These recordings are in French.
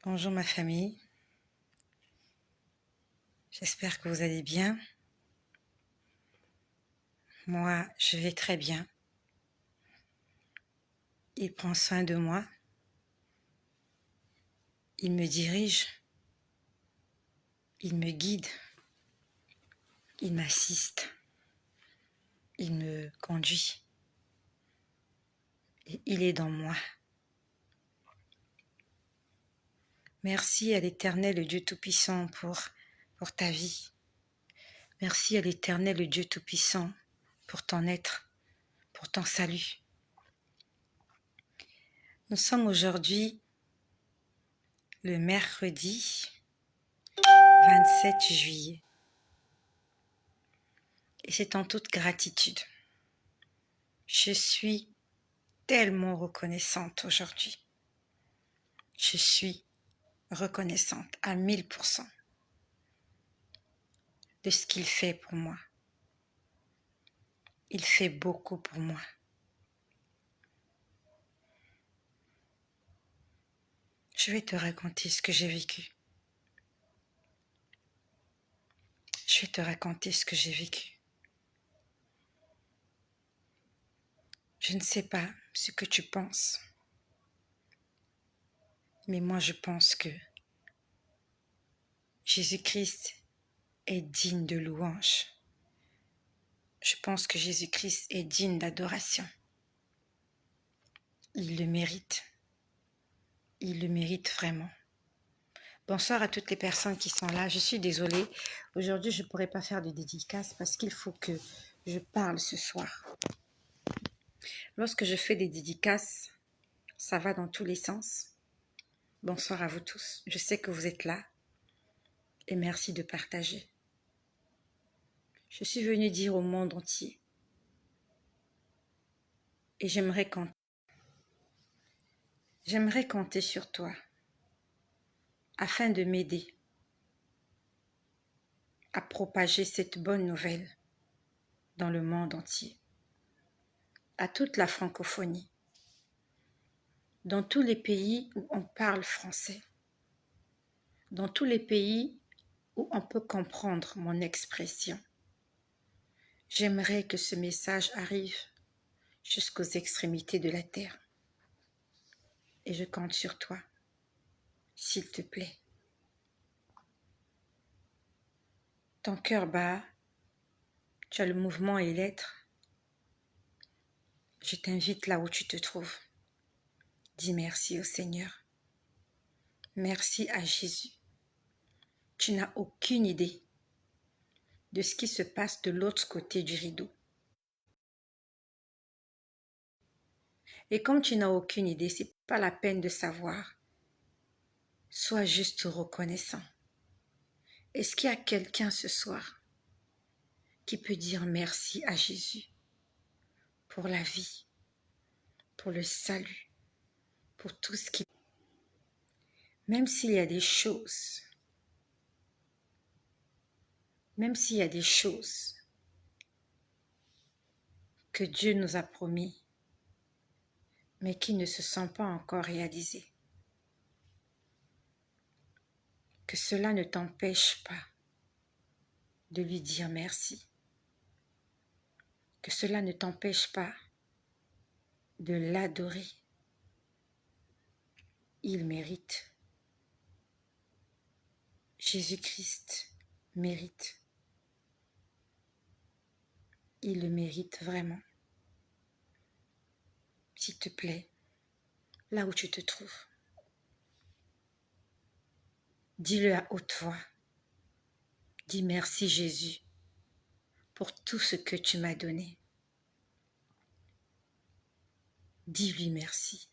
Bonjour ma famille, j'espère que vous allez bien. Moi, je vais très bien. Il prend soin de moi, il me dirige, il me guide, il m'assiste, il me conduit. Et il est dans moi. Merci à l'Éternel, le Dieu Tout-Puissant, pour ta vie. Merci à l'Éternel, le Dieu Tout-Puissant, pour ton être, pour ton salut. Nous sommes aujourd'hui le mercredi 27 juillet. Et c'est en toute gratitude. Je suis tellement reconnaissante aujourd'hui. Je suis reconnaissante à 1000% de ce qu'il fait pour moi. Il fait beaucoup pour moi. Je vais te raconter ce que j'ai vécu. Je vais te raconter ce que j'ai vécu. Je ne sais pas ce que tu penses, mais moi je pense que Jésus-Christ est digne de louange. Je pense que Jésus-Christ est digne d'adoration. Il le mérite. Il le mérite vraiment. Bonsoir à toutes les personnes qui sont là. Je suis désolée. Aujourd'hui, je ne pourrai pas faire de dédicace parce qu'il faut que je parle ce soir. Lorsque je fais des dédicaces, ça va dans tous les sens. Bonsoir à vous tous. Je sais que vous êtes là et merci de partager. Je suis venue dire au monde entier et j'aimerais compter sur toi afin de m'aider à propager cette bonne nouvelle dans le monde entier, à toute la francophonie, dans tous les pays où on parle français, dans tous les pays où on peut comprendre mon expression. J'aimerais que ce message arrive jusqu'aux extrémités de la terre. Et je compte sur toi, s'il te plaît. Ton cœur bat, tu as le mouvement et l'être. Je t'invite là où tu te trouves. Dis merci au Seigneur. Merci à Jésus. Tu n'as aucune idée de ce qui se passe de l'autre côté du rideau. Et comme tu n'as aucune idée, c'est pas la peine de savoir. Sois juste reconnaissant. Est-ce qu'il y a quelqu'un ce soir qui peut dire merci à Jésus pour la vie, pour le salut, pour tout ce qu'il... Même s'il y a des choses, que Dieu nous a promis, mais qui ne se sont pas encore réalisées, que cela ne t'empêche pas de lui dire merci, que cela ne t'empêche pas de l'adorer. Il mérite. Jésus-Christ mérite. Il le mérite vraiment. S'il te plaît, là où tu te trouves, dis-le à haute voix. Dis merci Jésus pour tout ce que tu m'as donné. Dis-lui merci.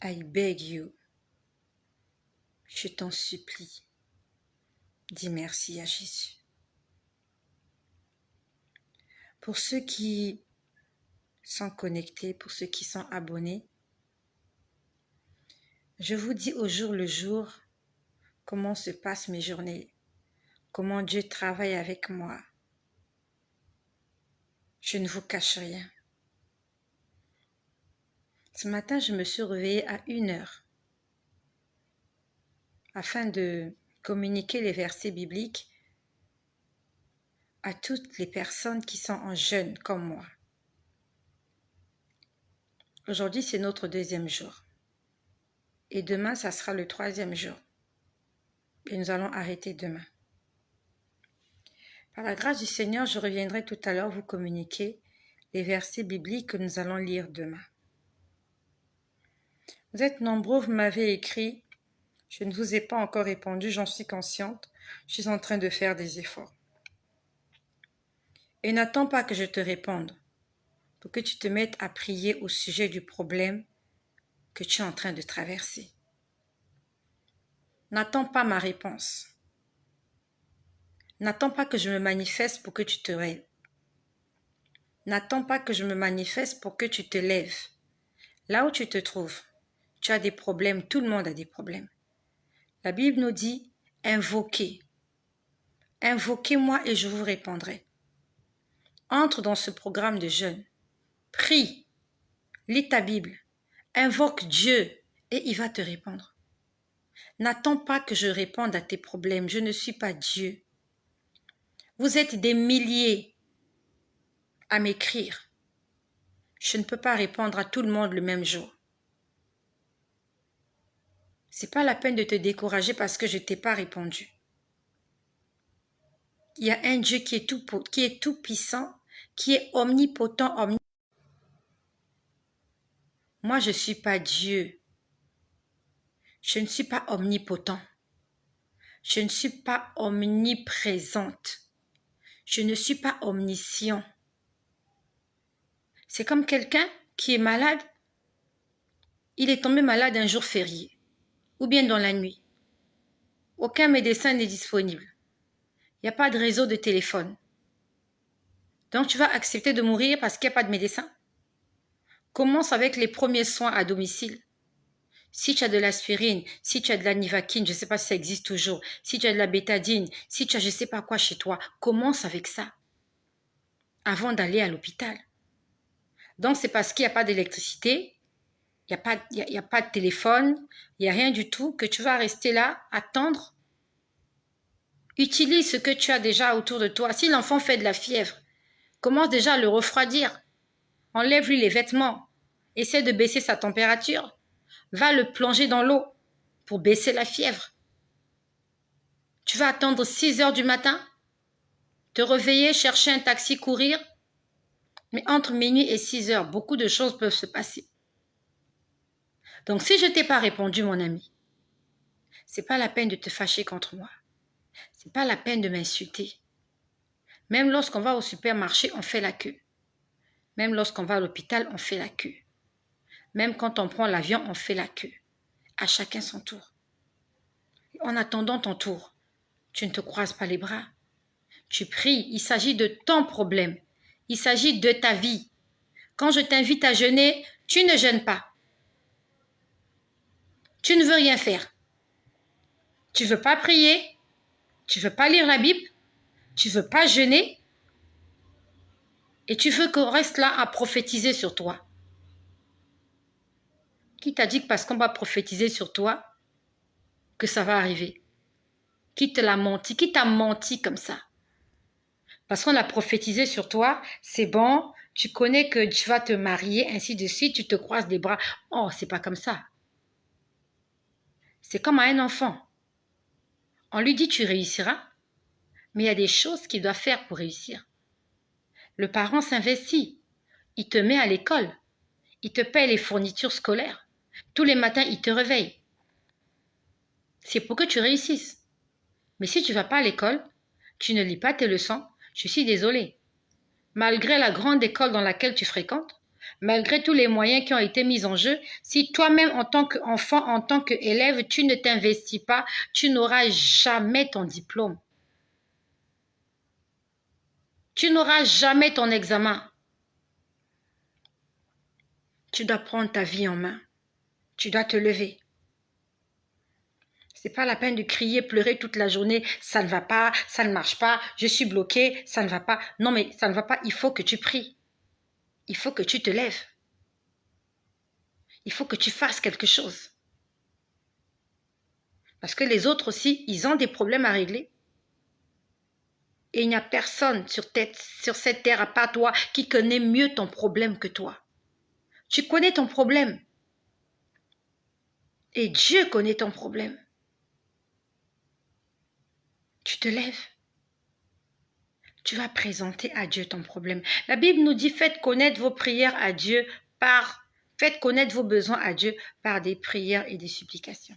I beg you. Je t'en supplie. Dis merci à Jésus. Pour ceux qui sont connectés, pour ceux qui sont abonnés, je vous dis au jour le jour comment se passent mes journées, comment Dieu travaille avec moi. Je ne vous cache rien. Ce matin, je me suis réveillée à 1h. afin de communiquer les versets bibliques à toutes les personnes qui sont en jeûne comme moi. Aujourd'hui, c'est notre 2e jour. Et demain, ça sera le 3e jour. Et nous allons arrêter demain. Par la grâce du Seigneur, je reviendrai tout à l'heure vous communiquer les versets bibliques que nous allons lire demain. Vous êtes nombreux, vous m'avez écrit. Je ne vous ai pas encore répondu, j'en suis consciente. Je suis en train de faire des efforts. Et n'attends pas que je te réponde pour que tu te mettes à prier au sujet du problème que tu es en train de traverser. N'attends pas ma réponse. N'attends pas que je me manifeste pour que tu te lèves. N'attends pas que je me manifeste pour que tu te lèves. Là où tu te trouves, tu as des problèmes, tout le monde a des problèmes. La Bible nous dit, invoquez. Invoquez-moi et je vous répondrai. Entre dans ce programme de jeûne. Prie. Lis ta Bible. Invoque Dieu et il va te répondre. N'attends pas que je réponde à tes problèmes. Je ne suis pas Dieu. Vous êtes des milliers à m'écrire. Je ne peux pas répondre à tout le monde le même jour. C'est pas la peine de te décourager parce que je t'ai pas répondu. Il y a un Dieu qui est tout puissant, qui est omnipotent, Moi, je ne suis pas Dieu. Je ne suis pas omnipotent. Je ne suis pas omniprésente. Je ne suis pas omniscient. C'est comme quelqu'un qui est malade. Il est tombé malade un jour férié ou bien dans la nuit. Aucun médecin n'est disponible. Il n'y a pas de réseau de téléphone. Donc tu vas accepter de mourir parce qu'il n'y a pas de médecin? Commence avec les premiers soins à domicile. Si tu as de l'aspirine, si tu as de la nivaquine, je ne sais pas si ça existe toujours, si tu as de la bétadine, si tu as je ne sais pas quoi chez toi, commence avec ça avant d'aller à l'hôpital. Donc c'est parce qu'il n'y a pas d'électricité, il n'y a pas de téléphone, il n'y a rien du tout que tu vas rester là, attendre. Utilise ce que tu as déjà autour de toi. Si l'enfant fait de la fièvre, commence déjà à le refroidir. Enlève-lui les vêtements. Essaie de baisser sa température. Va le plonger dans l'eau pour baisser la fièvre. Tu vas attendre 6 heures du matin, te réveiller, chercher un taxi, courir. Mais entre minuit et 6 heures, beaucoup de choses peuvent se passer. Donc si je ne t'ai pas répondu, mon ami, c'est pas la peine de te fâcher contre moi. C'est pas la peine de m'insulter. Même lorsqu'on va au supermarché, on fait la queue. Même lorsqu'on va à l'hôpital, on fait la queue. Même quand on prend l'avion, on fait la queue. À chacun son tour. En attendant ton tour, tu ne te croises pas les bras. Tu pries, il s'agit de ton problème. Il s'agit de ta vie. Quand je t'invite à jeûner, tu ne jeûnes pas. Tu ne veux rien faire. Tu ne veux pas prier. Tu ne veux pas lire la Bible. Tu ne veux pas jeûner. Et tu veux qu'on reste là à prophétiser sur toi. Qui t'a dit que parce qu'on va prophétiser sur toi, que ça va arriver? Qui te l'a menti? Qui t'a menti comme ça? Parce qu'on a prophétisé sur toi, c'est bon, tu connais que tu vas te marier, ainsi de suite, tu te croises les bras. Oh, c'est pas comme ça. C'est comme à un enfant. On lui dit tu réussiras, mais il y a des choses qu'il doit faire pour réussir. Le parent s'investit, il te met à l'école, il te paye les fournitures scolaires. Tous les matins, il te réveille. C'est pour que tu réussisses. Mais si tu ne vas pas à l'école, tu ne lis pas tes leçons, je suis désolée. Malgré la grande école dans laquelle tu fréquentes, malgré tous les moyens qui ont été mis en jeu, si toi-même en tant qu'enfant, en tant qu'élève, tu ne t'investis pas, tu n'auras jamais ton diplôme. Tu n'auras jamais ton examen. Tu dois prendre ta vie en main. Tu dois te lever. C'est pas la peine de crier, pleurer toute la journée. Ça ne va pas, ça ne marche pas, je suis bloqué, ça ne va pas. Non mais ça ne va pas, il faut que tu pries. Il faut que tu te lèves. Il faut que tu fasses quelque chose. Parce que les autres aussi, ils ont des problèmes à régler. Et il n'y a personne sur cette terre à part toi qui connaît mieux ton problème que toi. Tu connais ton problème. Et Dieu connaît ton problème. Tu te lèves. Tu vas présenter à Dieu ton problème. La Bible nous dit, faites connaître vos prières à Dieu faites connaître vos besoins à Dieu par des prières et des supplications.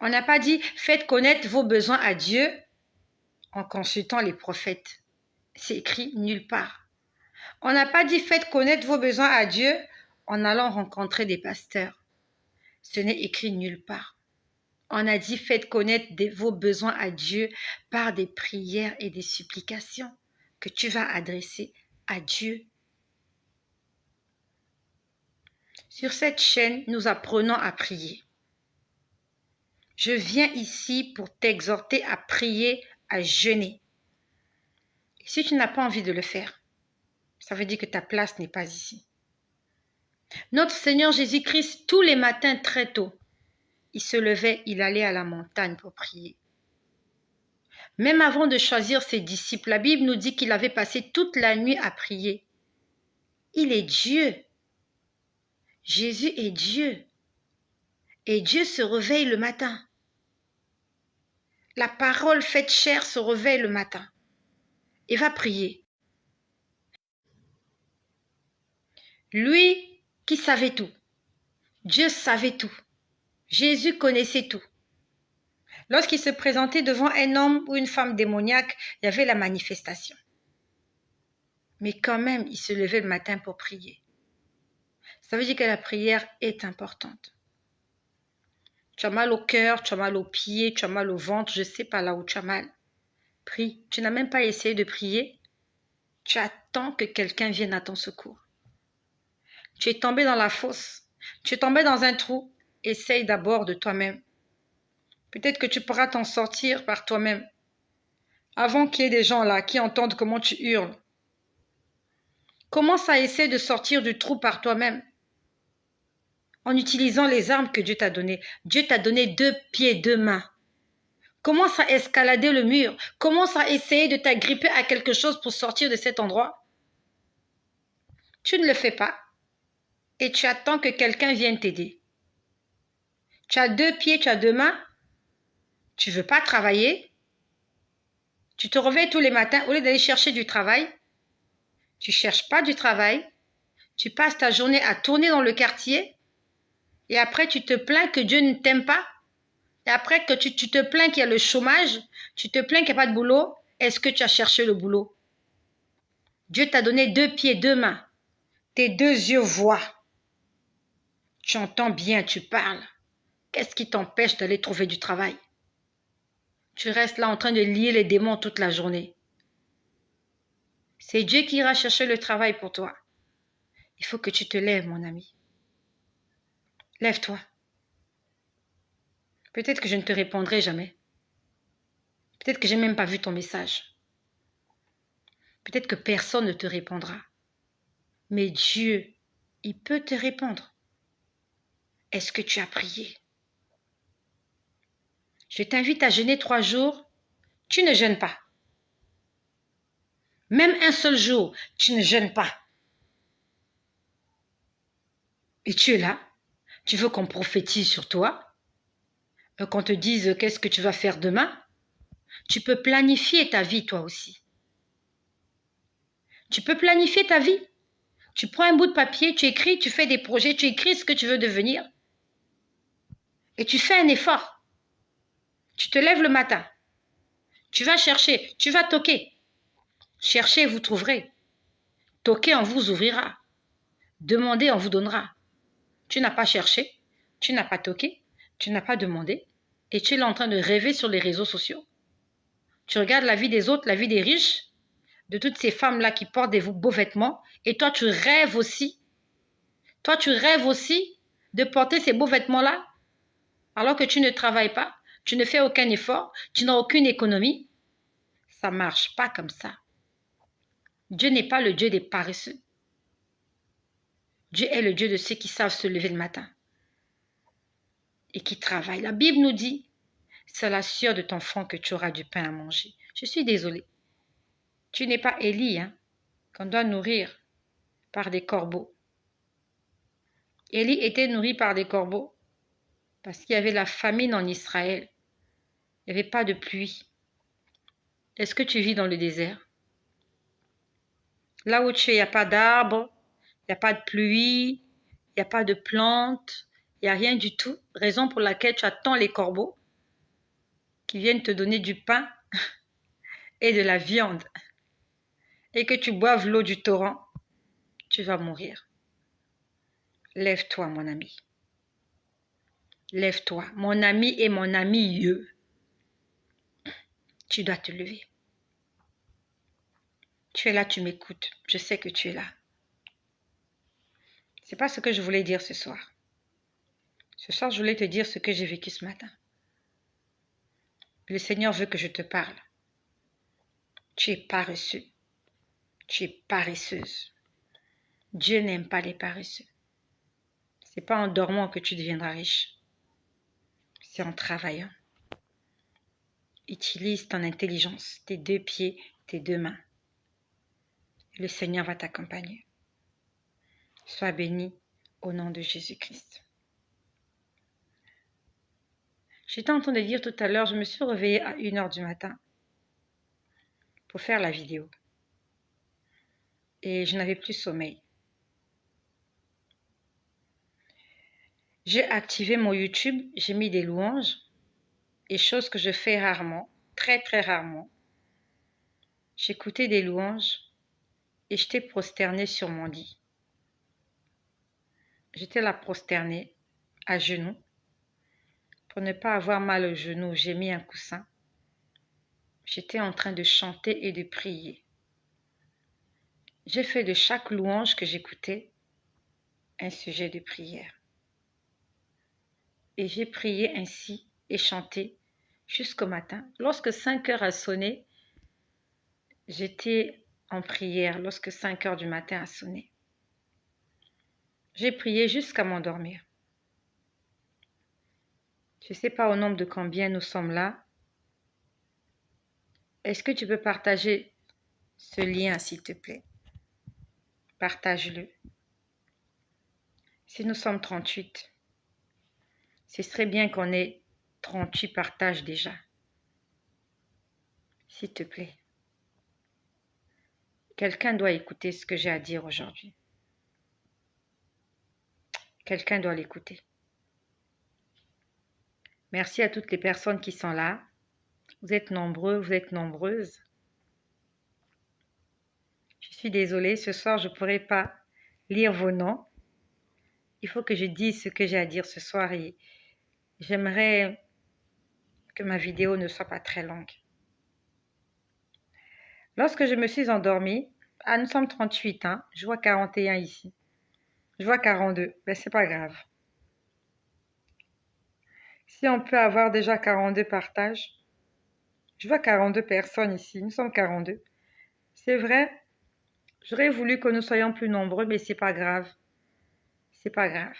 On n'a pas dit, faites connaître vos besoins à Dieu en consultant les prophètes. C'est écrit nulle part. On n'a pas dit, faites connaître vos besoins à Dieu en allant rencontrer des pasteurs. Ce n'est écrit nulle part. On a dit, faites connaître vos besoins à Dieu par des prières et des supplications que tu vas adresser à Dieu. Sur cette chaîne, nous apprenons à prier. Je viens ici pour t'exhorter à prier, à jeûner. Et si tu n'as pas envie de le faire, ça veut dire que ta place n'est pas ici. Notre Seigneur Jésus-Christ, tous les matins très tôt, il se levait, il allait à la montagne pour prier. Même avant de choisir ses disciples, la Bible nous dit qu'il avait passé toute la nuit à prier. Il est Dieu. Jésus est Dieu. Et Dieu se réveille le matin. La parole faite chair se réveille le matin et va prier. Lui qui savait tout. Dieu savait tout. Jésus connaissait tout. Lorsqu'il se présentait devant un homme ou une femme démoniaque, il y avait la manifestation. Mais quand même, il se levait le matin pour prier. Ça veut dire que la prière est importante. Tu as mal au cœur, tu as mal aux pieds, tu as mal au ventre, je ne sais pas là où tu as mal. Prie. Tu n'as même pas essayé de prier. Tu attends que quelqu'un vienne à ton secours. Tu es tombé dans la fosse. Tu es tombé dans un trou. Essaye d'abord de toi-même. Peut-être que tu pourras t'en sortir par toi-même. Avant qu'il y ait des gens là qui entendent comment tu hurles. Commence à essayer de sortir du trou par toi-même. En utilisant les armes que Dieu t'a données. Dieu t'a donné 2 pieds, 2 mains. Commence à escalader le mur. Commence à essayer de t'agripper à quelque chose pour sortir de cet endroit. Tu ne le fais pas. Et tu attends que quelqu'un vienne t'aider. Tu as 2 pieds, tu as 2 mains. Tu ne veux pas travailler. Tu te réveilles tous les matins au lieu d'aller chercher du travail. Tu ne cherches pas du travail. Tu passes ta journée à tourner dans le quartier. Et après, tu te plains que Dieu ne t'aime pas. Et après que tu te plains qu'il y a le chômage, tu te plains qu'il n'y a pas de boulot, est-ce que tu as cherché le boulot? Dieu t'a donné 2 pieds, 2 mains. Tes 2 yeux voient. Tu entends bien, tu parles. Qu'est-ce qui t'empêche d'aller trouver du travail? Tu restes là en train de lier les démons toute la journée. C'est Dieu qui ira chercher le travail pour toi. Il faut que tu te lèves, mon ami. Lève-toi. Peut-être que je ne te répondrai jamais. Peut-être que je n'ai même pas vu ton message. Peut-être que personne ne te répondra. Mais Dieu, il peut te répondre. Est-ce que tu as prié? Je t'invite à jeûner 3 jours. Tu ne jeûnes pas. Même un seul jour, tu ne jeûnes pas. Et tu es là. Tu veux qu'on prophétise sur toi? Qu'on te dise qu'est-ce que tu vas faire demain? Tu peux planifier ta vie toi aussi. Tu peux planifier ta vie. Tu prends un bout de papier, tu écris, tu fais des projets, tu écris ce que tu veux devenir. Et tu fais un effort. Tu te lèves le matin. Tu vas chercher, tu vas toquer. Cherchez, vous trouverez. Toquez, on vous ouvrira. Demandez, on vous donnera. Tu n'as pas cherché, tu n'as pas toqué, tu n'as pas demandé. Et tu es là en train de rêver sur les réseaux sociaux. Tu regardes la vie des autres, la vie des riches, de toutes ces femmes-là qui portent des beaux vêtements. Et toi, tu rêves aussi. Toi, tu rêves aussi de porter ces beaux vêtements-là alors que tu ne travailles pas, tu ne fais aucun effort, tu n'as aucune économie. Ça ne marche pas comme ça. Dieu n'est pas le Dieu des paresseux. Dieu est le Dieu de ceux qui savent se lever le matin. et qui travaille. La Bible nous dit, c'est à la sueur de ton front que tu auras du pain à manger. Je suis désolée. Tu n'es pas Élie, hein, qu'on doit nourrir par des corbeaux. Élie était nourri par des corbeaux parce qu'il y avait la famine en Israël. Il n'y avait pas de pluie. Est-ce que tu vis dans le désert? Là où tu es, il n'y a pas d'arbres, il n'y a pas de pluie, il n'y a pas de plantes, il n'y a rien du tout. Raison pour laquelle tu attends les corbeaux qui viennent te donner du pain et de la viande et que tu boives l'eau du torrent, tu vas mourir. Lève-toi, mon ami. Lève-toi, mon ami et mon ami, tu dois te lever. Tu es là, tu m'écoutes. Je sais que tu es là. C'est pas ce que je voulais dire ce soir. Ce soir, je voulais te dire ce que j'ai vécu ce matin. Le Seigneur veut que je te parle. Tu es paresseux. Tu es paresseuse. Dieu n'aime pas les paresseux. C'est pas en dormant que tu deviendras riche. C'est en travaillant. Utilise ton intelligence, tes 2 pieds, tes 2 mains. Le Seigneur va t'accompagner. Sois béni au nom de Jésus-Christ. J'étais en train de dire tout à l'heure, je me suis réveillée à 1h du matin pour faire la vidéo. Et je n'avais plus sommeil. J'ai activé mon YouTube, j'ai mis des louanges, et chose que je fais rarement, très très rarement. J'écoutais des louanges et j'étais prosternée sur mon lit. J'étais là prosternée, à genoux. Pour ne pas avoir mal aux genoux, j'ai mis un coussin. J'étais en train de chanter et de prier. J'ai fait de chaque louange que j'écoutais un sujet de prière. Et j'ai prié ainsi et chanté jusqu'au matin. Lorsque 5 heures a sonné, j'étais en prière lorsque 5 heures du matin a sonné. J'ai prié jusqu'à m'endormir. Je ne sais pas au nombre de combien nous sommes là. Est-ce que tu peux partager ce lien, s'il te plaît? Partage-le. Si nous sommes 38, ce serait bien qu'on ait 38 partages déjà. S'il te plaît. Quelqu'un doit écouter ce que j'ai à dire aujourd'hui. Quelqu'un doit l'écouter. Merci à toutes les personnes qui sont là. Vous êtes nombreux, vous êtes nombreuses. Je suis désolée, ce soir, je ne pourrai pas lire vos noms. Il faut que je dise ce que j'ai à dire ce soir et j'aimerais que ma vidéo ne soit pas très longue. Lorsque je me suis endormie, nous sommes 38, hein, je vois 41 ici. Je vois 42, mais c'est pas grave. Si on peut avoir déjà 42 partages, je vois 42 personnes ici, nous sommes 42. C'est vrai, j'aurais voulu que nous soyons plus nombreux, mais c'est pas grave. C'est pas grave.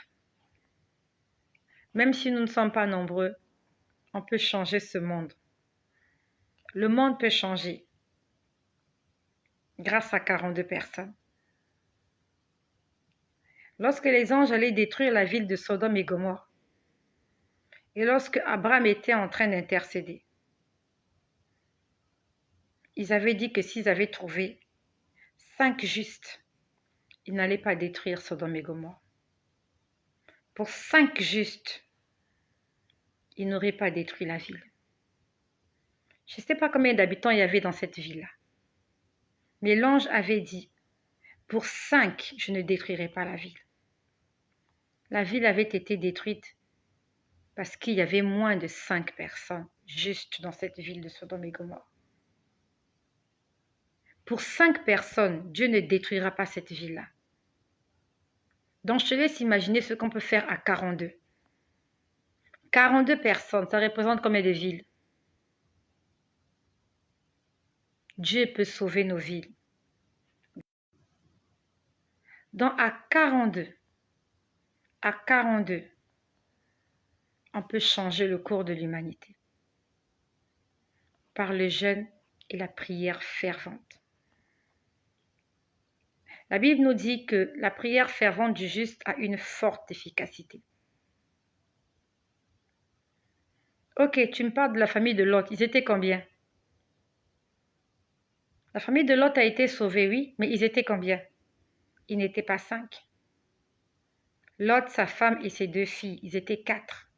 Même si nous ne sommes pas nombreux, on peut changer ce monde. Le monde peut changer grâce à 42 personnes. Lorsque les anges allaient détruire la ville de Sodome et Gomorrhe, et lorsque Abraham était en train d'intercéder, ils avaient dit que s'ils avaient trouvé 5 justes, ils n'allaient pas détruire Sodome et Gomorrhe. Pour 5 justes, ils n'auraient pas détruit la ville. Je ne sais pas combien d'habitants il y avait dans cette ville-là. Mais l'ange avait dit, pour 5, je ne détruirai pas la ville. La ville avait été détruite parce qu'il y avait moins de 5 personnes juste dans cette ville de Sodome et Gomorrhe. Pour 5 personnes, Dieu ne détruira pas cette ville-là. Donc je te laisse imaginer ce qu'on peut faire à 42. 42 personnes, ça représente combien de villes? Dieu peut sauver nos villes. Donc à 42, on peut changer le cours de l'humanité par le jeûne et la prière fervente. La Bible nous dit que la prière fervente du juste a une forte efficacité. Ok, tu me parles de la famille de Lot, ils étaient combien? La famille de Lot a été sauvée, oui, mais ils étaient combien? Ils n'étaient pas 5. Lot, sa femme et ses 2 filles, ils étaient 4.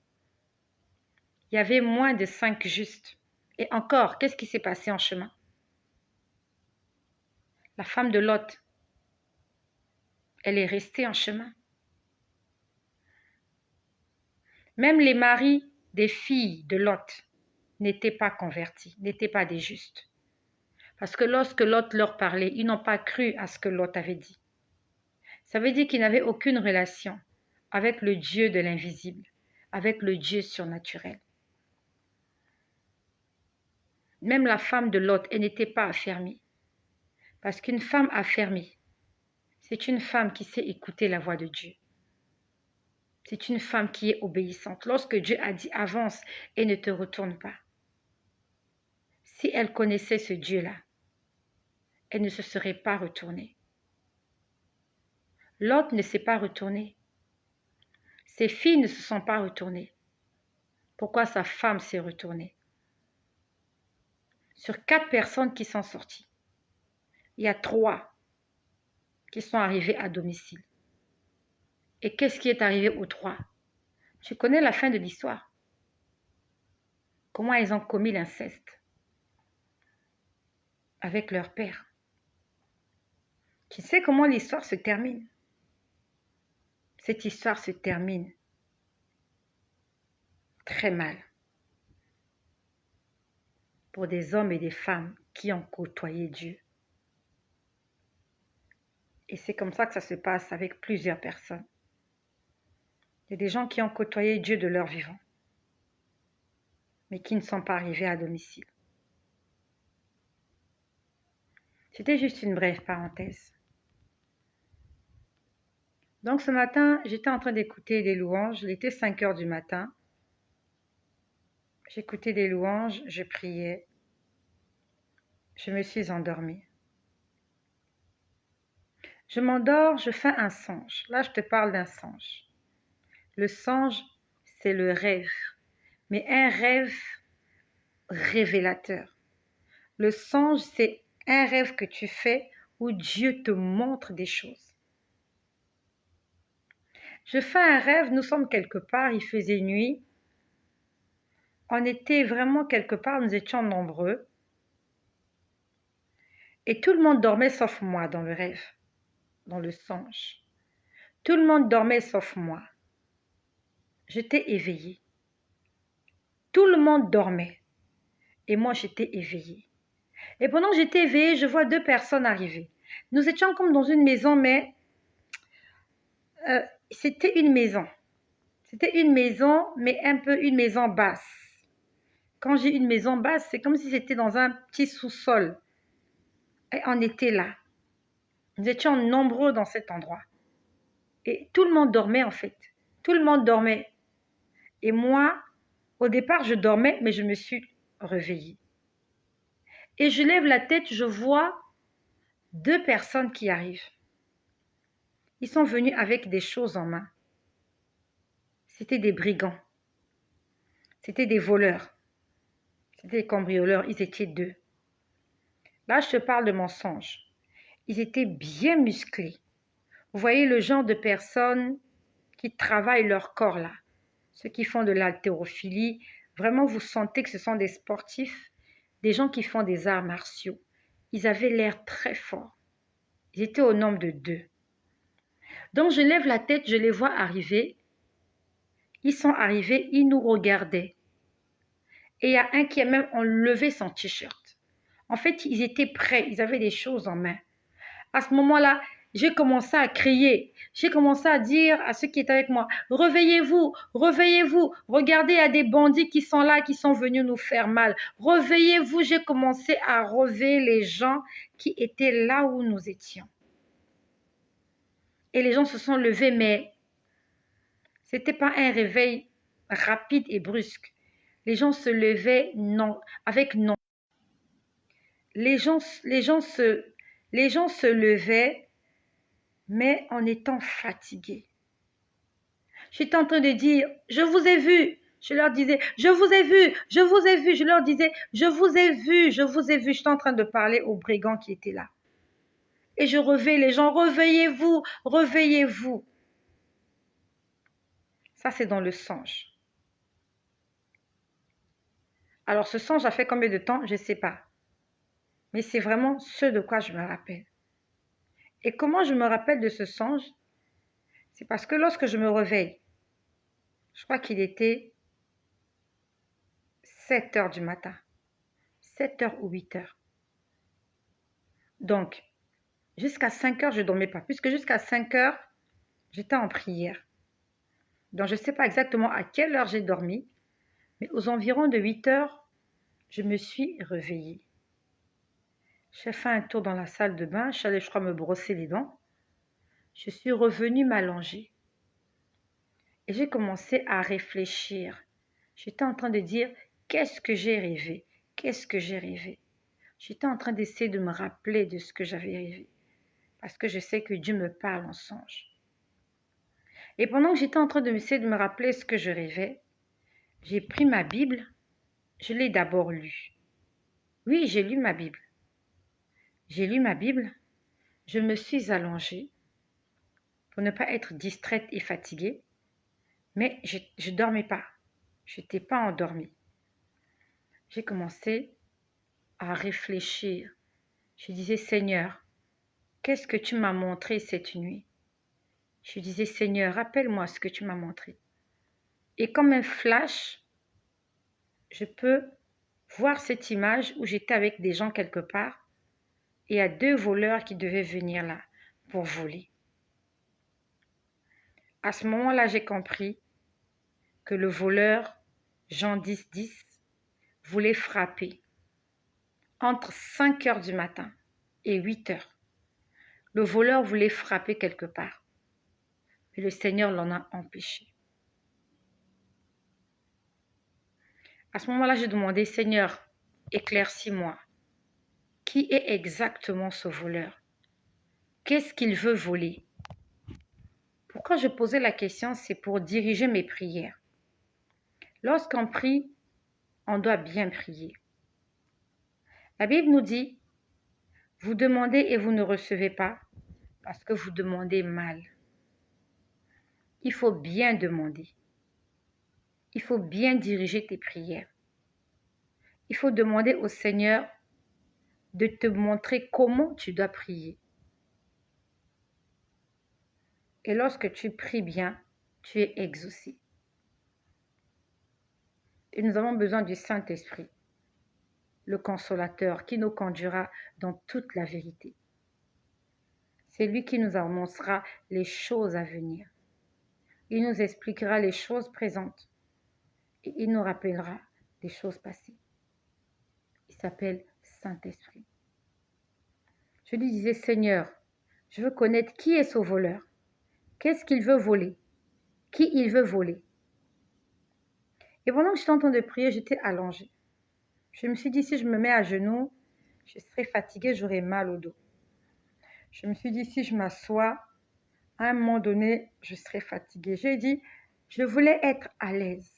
Il y avait moins de 5 justes. Et encore, qu'est-ce qui s'est passé en chemin? La femme de Lot, elle est restée en chemin. Même les maris des filles de Lot n'étaient pas convertis, n'étaient pas des justes. Parce que lorsque Lot leur parlait, ils n'ont pas cru à ce que Lot avait dit. Ça veut dire qu'ils n'avaient aucune relation avec le Dieu de l'invisible, avec le Dieu surnaturel. Même la femme de Lot, elle n'était pas affermie. Parce qu'une femme affermie, c'est une femme qui sait écouter la voix de Dieu. C'est une femme qui est obéissante. Lorsque Dieu a dit avance et ne te retourne pas. Si elle connaissait ce Dieu-là, elle ne se serait pas retournée. Lot ne s'est pas retourné. Ses filles ne se sont pas retournées. Pourquoi sa femme s'est retournée? Sur 4 personnes qui sont sorties, il y a 3 qui sont arrivées à domicile. Et qu'est-ce qui est arrivé aux 3? Tu connais la fin de l'histoire. Comment ils ont commis l'inceste avec leur père. Tu sais comment l'histoire se termine? Cette histoire se termine très mal pour des hommes et des femmes qui ont côtoyé Dieu. Et c'est comme ça que ça se passe avec plusieurs personnes. Il y a des gens qui ont côtoyé Dieu de leur vivant, mais qui ne sont pas arrivés à domicile. C'était juste une brève parenthèse. Donc ce matin, j'étais en train d'écouter des louanges. Il était 5 heures du matin. J'écoutais des louanges, je priais. Je me suis endormie. Je m'endors, je fais un songe. Là, je te parle d'un songe. Le songe, c'est le rêve, mais un rêve révélateur. Le songe, c'est un rêve que tu fais où Dieu te montre des choses. Je fais un rêve, nous sommes quelque part, il faisait nuit. On était vraiment quelque part, nous étions nombreux. Et tout le monde dormait sauf moi dans le rêve, dans le songe. Tout le monde dormait sauf moi. J'étais éveillée. Tout le monde dormait. Et moi, j'étais éveillée. Et pendant que j'étais éveillée, je vois 2 personnes arriver. Nous étions comme dans une maison, mais c'était une maison. C'était une maison, mais un peu une maison basse. Quand j'ai une maison basse, c'est comme si c'était dans un petit sous-sol. Et on était là. Nous étions nombreux dans cet endroit. Et tout le monde dormait en fait. Tout le monde dormait. Et moi, au départ, je dormais, mais je me suis réveillée. Et je lève la tête, je vois 2 personnes qui arrivent. Ils sont venus avec des choses en main. C'était des brigands. C'était des voleurs. C'était des cambrioleurs. Ils étaient 2. Là, je te parle de mensonges. Ils étaient bien musclés. Vous voyez le genre de personnes qui travaillent leur corps là. Ceux qui font de l'haltérophilie. Vraiment, vous sentez que ce sont des sportifs. Des gens qui font des arts martiaux. Ils avaient l'air très forts. Ils étaient au nombre de 2. Donc, je lève la tête, je les vois arriver. Ils sont arrivés, ils nous regardaient. Et il y a un qui a même enlevé son t-shirt. En fait, ils étaient prêts, ils avaient des choses en main. À ce moment-là, j'ai commencé à crier. J'ai commencé à dire à ceux qui étaient avec moi, réveillez-vous, réveillez-vous. Regardez, il y a des bandits qui sont là, qui sont venus nous faire mal. Réveillez-vous. J'ai commencé à réveiller les gens qui étaient là où nous étions. Et les gens se sont levés, mais ce n'était pas un réveil rapide et brusque. Les gens se levaient non, avec non. Les gens se levaient, mais en étant fatigués. J'étais en train de dire, je vous ai vu. Je leur disais, je vous ai vu, je vous ai vu. Je leur disais, je vous ai vu, je vous ai vu. J'étais en train de parler aux brigands qui étaient là. Et je réveillais les gens, réveillez-vous, réveillez-vous. Ça, c'est dans le songe. Alors, ce songe a fait combien de temps? Je ne sais pas. Mais c'est vraiment ce de quoi je me rappelle. Et comment je me rappelle de ce songe? C'est parce que lorsque je me réveille, je crois qu'il était 7 heures du matin. 7 heures ou 8 heures. Donc, jusqu'à 5 heures, je ne dormais pas. Puisque jusqu'à 5 heures, j'étais en prière. Donc, je ne sais pas exactement à quelle heure j'ai dormi. Mais aux environs de 8 heures, je me suis réveillée. J'ai fait un tour dans la salle de bain. Je suis allée, je crois, me brosser les dents. Je suis revenue m'allonger. Et j'ai commencé à réfléchir. J'étais en train de dire, qu'est-ce que j'ai rêvé? Qu'est-ce que j'ai rêvé? J'étais en train d'essayer de me rappeler de ce que j'avais rêvé. Parce que je sais que Dieu me parle en songe. Et pendant que j'étais en train d'essayer de me rappeler ce que je rêvais, j'ai pris ma Bible. Je l'ai d'abord lue. Oui, j'ai lu ma Bible. J'ai lu ma Bible. Je me suis allongée pour ne pas être distraite et fatiguée. Mais je ne dormais pas. Je n'étais pas endormie. J'ai commencé à réfléchir. Je disais, Seigneur, qu'est-ce que tu m'as montré cette nuit? Je disais, Seigneur, rappelle-moi ce que tu m'as montré. Et comme un flash, je peux voir cette image où j'étais avec des gens quelque part et il y a 2 voleurs qui devaient venir là pour voler. À ce moment-là, j'ai compris que le voleur, Jean 10, voulait frapper entre 5 heures du matin et 8 heures. Le voleur voulait frapper quelque part, mais le Seigneur l'en a empêché. À ce moment-là, j'ai demandé, Seigneur, éclaircis-moi. Qui est exactement ce voleur? Qu'est-ce qu'il veut voler? Pourquoi je posais la question? C'est pour diriger mes prières. Lorsqu'on prie, on doit bien prier. La Bible nous dit, vous demandez et vous ne recevez pas parce que vous demandez mal. Il faut bien demander. Il faut bien diriger tes prières. Il faut demander au Seigneur de te montrer comment tu dois prier. Et lorsque tu pries bien, tu es exaucé. Et nous avons besoin du Saint-Esprit, le consolateur qui nous conduira dans toute la vérité. C'est lui qui nous annoncera les choses à venir. Il nous expliquera les choses présentes et il nous rappellera des choses passées. Il s'appelle Saint-Esprit. Je lui disais, Seigneur, je veux connaître qui est ce voleur. Qu'est-ce qu'il veut voler? Qui il veut voler? Et pendant que j'étais en train de prier, j'étais allongée. Je me suis dit, si je me mets à genoux, je serai fatiguée, j'aurai mal au dos. Je me suis dit, si je m'assois, à un moment donné, je serai fatiguée. J'ai dit, je voulais être à l'aise.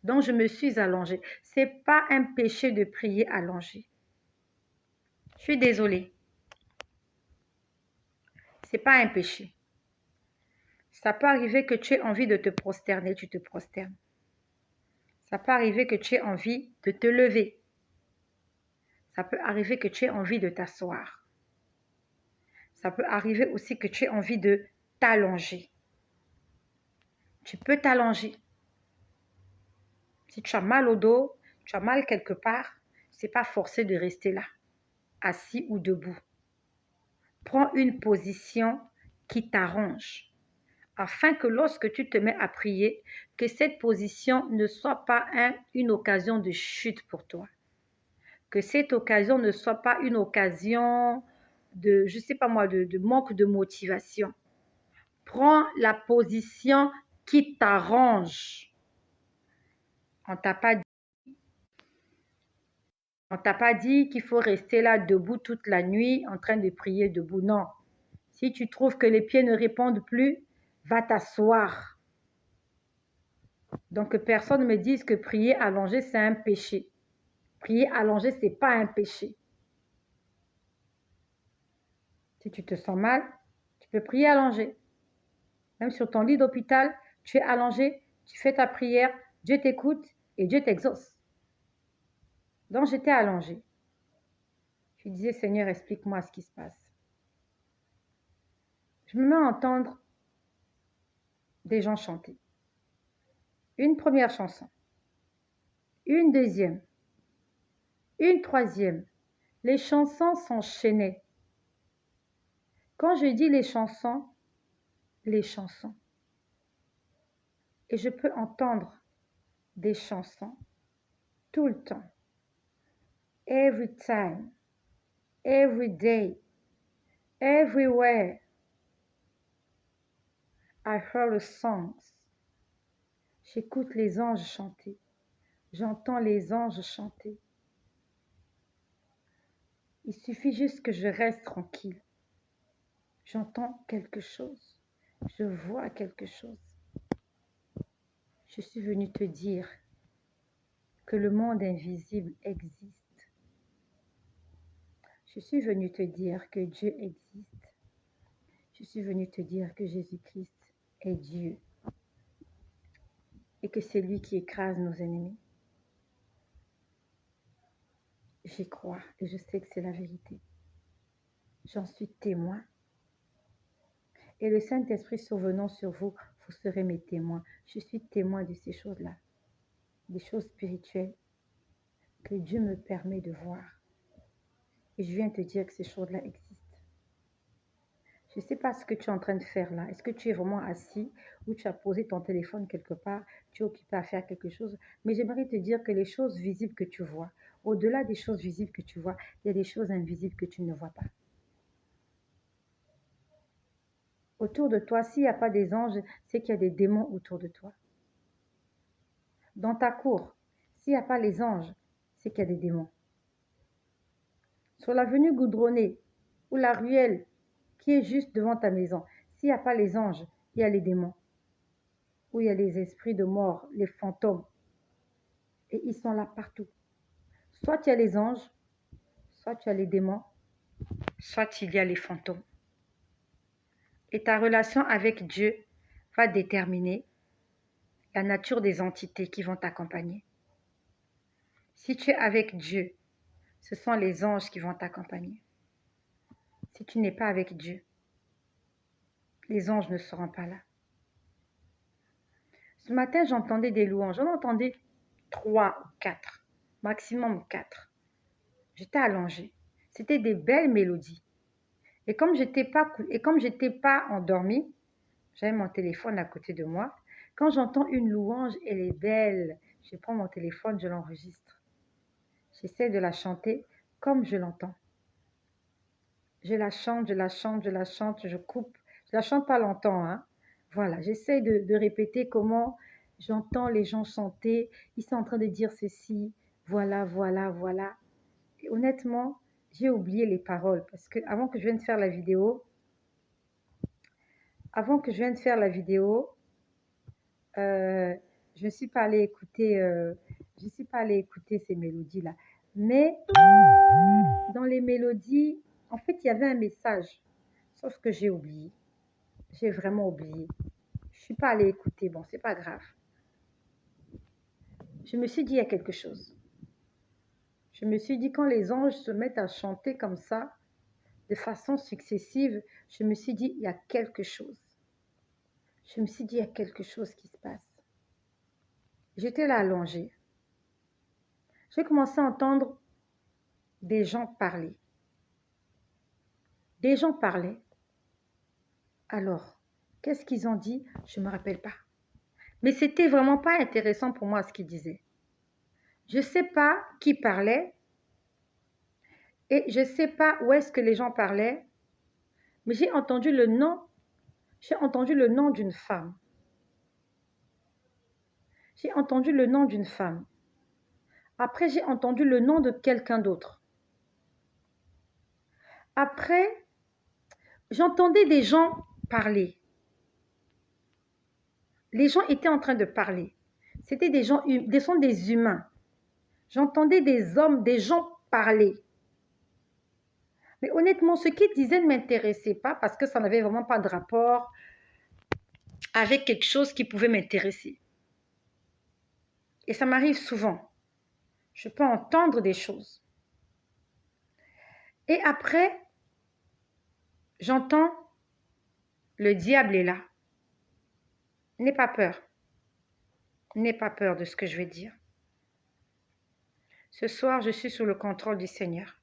Donc, je me suis allongée. Ce n'est pas un péché de prier allongée. Je suis désolée. Ce n'est pas un péché. Ça peut arriver que tu aies envie de te prosterner, tu te prosternes. Ça peut arriver que tu aies envie de te lever. Ça peut arriver que tu aies envie de t'asseoir. Ça peut arriver aussi que tu aies envie de t'allonger. Tu peux t'allonger. Si tu as mal au dos, tu as mal quelque part, ce n'est pas forcé de rester là, assis ou debout. Prends une position qui t'arrange, afin que lorsque tu te mets à prier, que cette position ne soit pas une occasion de chute pour toi. Que cette occasion ne soit pas une occasion de, je ne sais pas moi, de manque de motivation. Prends la position qui t'arrange. On t'a pas, on t'a pas dit qu'il faut rester là debout toute la nuit en train de prier debout. Non. Si tu trouves que les pieds ne répondent plus, va t'asseoir. Donc que personne ne me dise que prier allongé, c'est un péché. Prier allongé, ce n'est pas un péché. Si tu te sens mal, tu peux prier allongé. Même sur ton lit d'hôpital, tu es allongé, tu fais ta prière, Dieu t'écoute et Dieu t'exauce. Donc j'étais allongée. Je disais, Seigneur, explique-moi ce qui se passe. Je me mets à entendre des gens chanter. Une première chanson, une deuxième, une troisième. Les chansons s'enchaînaient. Quand je dis les chansons, et je peux entendre des chansons tout le temps. Every time, every day, everywhere. I heard the songs. J'écoute les anges chanter. J'entends les anges chanter. Il suffit juste que je reste tranquille. J'entends quelque chose. Je vois quelque chose. Je suis venue te dire que le monde invisible existe. Je suis venue te dire que Dieu existe. Je suis venue te dire que Jésus-Christ est Dieu et que c'est lui qui écrase nos ennemis. J'y crois et je sais que c'est la vérité. J'en suis témoin. Et le Saint-Esprit survenant sur vous, vous serez mes témoins. Je suis témoin de ces choses-là, des choses spirituelles que Dieu me permet de voir. Et je viens te dire que ces choses-là existent. Je ne sais pas ce que tu es en train de faire là. Est-ce que tu es vraiment assis ou tu as posé ton téléphone quelque part, tu es occupé à faire quelque chose? Mais j'aimerais te dire que les choses visibles que tu vois, au-delà des choses visibles que tu vois, il y a des choses invisibles que tu ne vois pas. Autour de toi, s'il n'y a pas des anges, c'est qu'il y a des démons autour de toi. Dans ta cour, s'il n'y a pas les anges, c'est qu'il y a des démons. Sur l'avenue goudronnée ou la ruelle qui est juste devant ta maison, s'il n'y a pas les anges, il y a les démons. Où il y a les esprits de mort, les fantômes. Et ils sont là partout. Soit il y a les anges, soit tu as les démons, soit il y a les fantômes. Et ta relation avec Dieu va déterminer la nature des entités qui vont t'accompagner. Si tu es avec Dieu, ce sont les anges qui vont t'accompagner. Si tu n'es pas avec Dieu, les anges ne seront pas là. Ce matin, j'entendais des louanges. J'en entendais 3 ou 4, maximum 4. J'étais allongée. C'était des belles mélodies. Et comme j'étais pas endormie, j'avais mon téléphone à côté de moi. Quand j'entends une louange, elle est belle. Je prends mon téléphone, je l'enregistre. J'essaie de la chanter comme je l'entends. Je la chante, je coupe. Je la chante pas longtemps, hein. Voilà, j'essaie de répéter comment j'entends les gens chanter. Ils sont en train de dire ceci, voilà, voilà, voilà. Et honnêtement, j'ai oublié les paroles parce que avant que je vienne faire la vidéo, je ne suis pas allée écouter ces mélodies-là. Mais dans les mélodies, en fait, il y avait un message, sauf que j'ai oublié. J'ai vraiment oublié. Je ne suis pas allée écouter. Bon, c'est pas grave. Je me suis dit, il y a quelque chose. Je me suis dit, quand les anges se mettent à chanter comme ça, de façon successive, je me suis dit, il y a quelque chose. Je me suis dit, il y a quelque chose qui se passe. J'étais là allongée. J'ai commencé à entendre des gens parler. Des gens parlaient. Alors, qu'est-ce qu'ils ont dit? Je ne me rappelle pas. Mais c'était vraiment pas intéressant pour moi ce qu'ils disaient. Je ne sais pas qui parlait et je ne sais pas où est-ce que les gens parlaient, mais j'ai entendu le nom d'une femme. J'ai entendu le nom d'une femme. Après, j'ai entendu le nom de quelqu'un d'autre. Après, j'entendais des gens parler. Les gens étaient en train de parler. C'était des gens, sont des humains. J'entendais des hommes, des gens parler. Mais honnêtement, ce qu'ils disaient ne m'intéressait pas parce que ça n'avait vraiment pas de rapport avec quelque chose qui pouvait m'intéresser. Et ça m'arrive souvent. Je peux entendre des choses. Et après, j'entends le diable est là. N'aie pas peur. N'aie pas peur de ce que je vais dire. Ce soir, je suis sous le contrôle du Seigneur.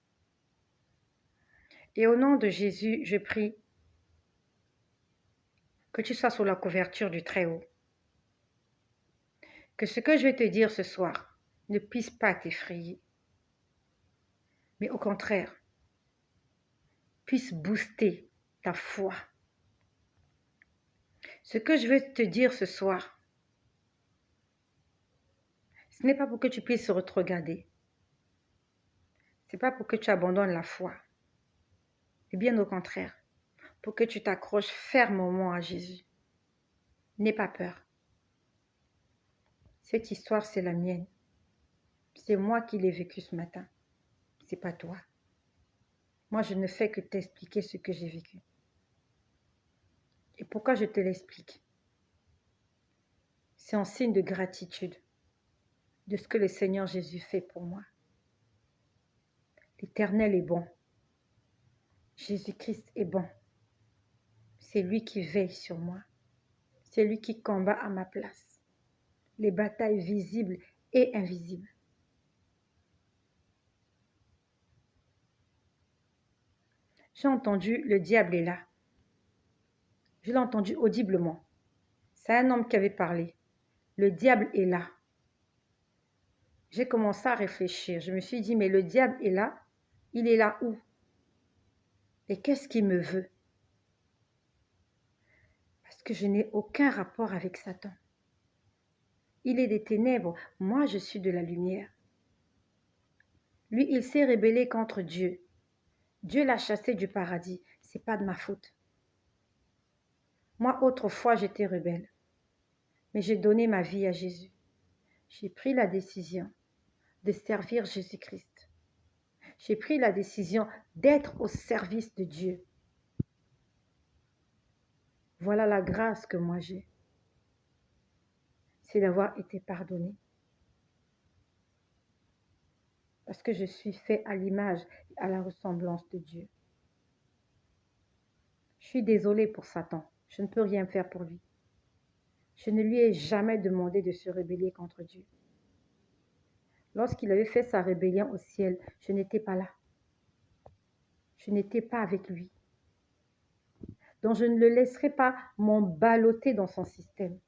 Et au nom de Jésus, je prie que tu sois sous la couverture du Très-Haut. Que ce que je vais te dire ce soir ne puisse pas t'effrayer, mais au contraire, puisse booster ta foi. Ce que je vais te dire ce soir, ce n'est pas pour que tu puisses regarder. Ce n'est pas pour que tu abandonnes la foi. Et bien au contraire, pour que tu t'accroches fermement à Jésus. N'aie pas peur. Cette histoire, c'est la mienne. C'est moi qui l'ai vécue ce matin. C'est pas toi. Moi, je ne fais que t'expliquer ce que j'ai vécu. Et pourquoi je te l'explique? C'est en signe de gratitude de ce que le Seigneur Jésus fait pour moi. L'Éternel est bon. Jésus-Christ est bon. C'est lui qui veille sur moi. C'est lui qui combat à ma place. Les batailles visibles et invisibles. J'ai entendu le diable est là. Je l'ai entendu audiblement. C'est un homme qui avait parlé. Le diable est là. J'ai commencé à réfléchir. Je me suis dit, mais le diable est là. Il est là où? Et qu'est-ce qu'il me veut? Parce que je n'ai aucun rapport avec Satan. Il est des ténèbres. Moi, je suis de la lumière. Lui, il s'est rébellé contre Dieu. Dieu l'a chassé du paradis. C'est pas de ma faute. Moi, autrefois, j'étais rebelle. Mais j'ai donné ma vie à Jésus. J'ai pris la décision de servir Jésus-Christ. J'ai pris la décision d'être au service de Dieu. Voilà la grâce que moi j'ai. C'est d'avoir été pardonné. Parce que je suis fait à l'image et à la ressemblance de Dieu. Je suis désolée pour Satan. Je ne peux rien faire pour lui. Je ne lui ai jamais demandé de se rebeller contre Dieu. Lorsqu'il avait fait sa rébellion au ciel, je n'étais pas là. Je n'étais pas avec lui. Donc je ne le laisserai pas m'emballoter dans son système.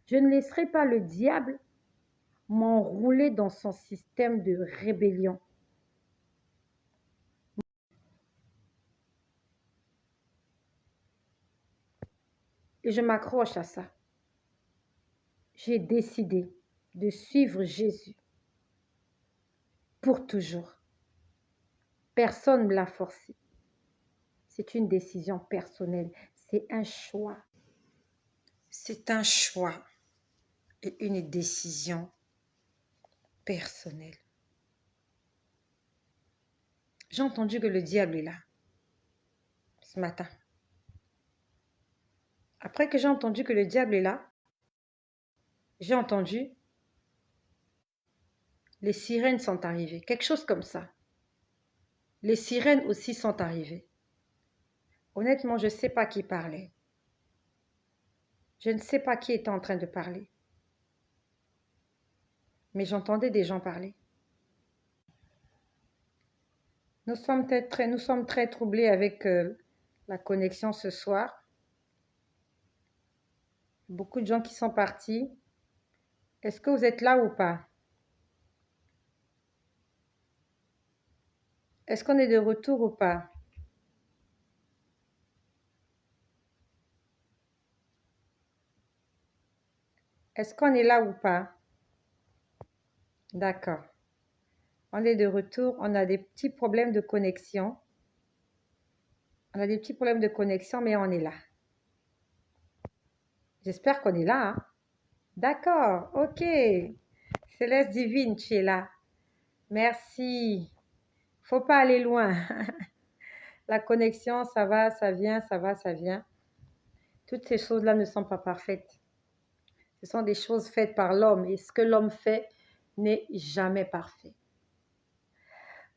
Je ne laisserai pas le diable m'enrouler dans son système de rébellion. Et je m'accroche à ça. J'ai décidé de suivre Jésus pour toujours. Personne ne me l'a forcé. C'est une décision personnelle. C'est un choix. C'est un choix et une décision personnelle. J'ai entendu que le diable est là ce matin. Après que j'ai entendu que le diable est là, j'ai entendu les sirènes sont arrivées. Quelque chose comme ça. Les sirènes aussi sont arrivées. Honnêtement, je ne sais pas qui parlait. Je ne sais pas qui était en train de parler. Mais j'entendais des gens parler. Nous sommes très troublés avec la connexion ce soir. Beaucoup de gens qui sont partis. Est-ce que vous êtes là ou pas? Est-ce qu'on est de retour ou pas? Est-ce qu'on est là ou pas? D'accord. On est de retour. On a des petits problèmes de connexion. On a des petits problèmes de connexion, mais on est là. J'espère qu'on est là, hein. D'accord, ok. Céleste divine, tu es là. Merci. Faut pas aller loin. La connexion, ça va, ça vient, ça va, ça vient. Toutes ces choses-là ne sont pas parfaites. Ce sont des choses faites par l'homme et ce que l'homme fait n'est jamais parfait.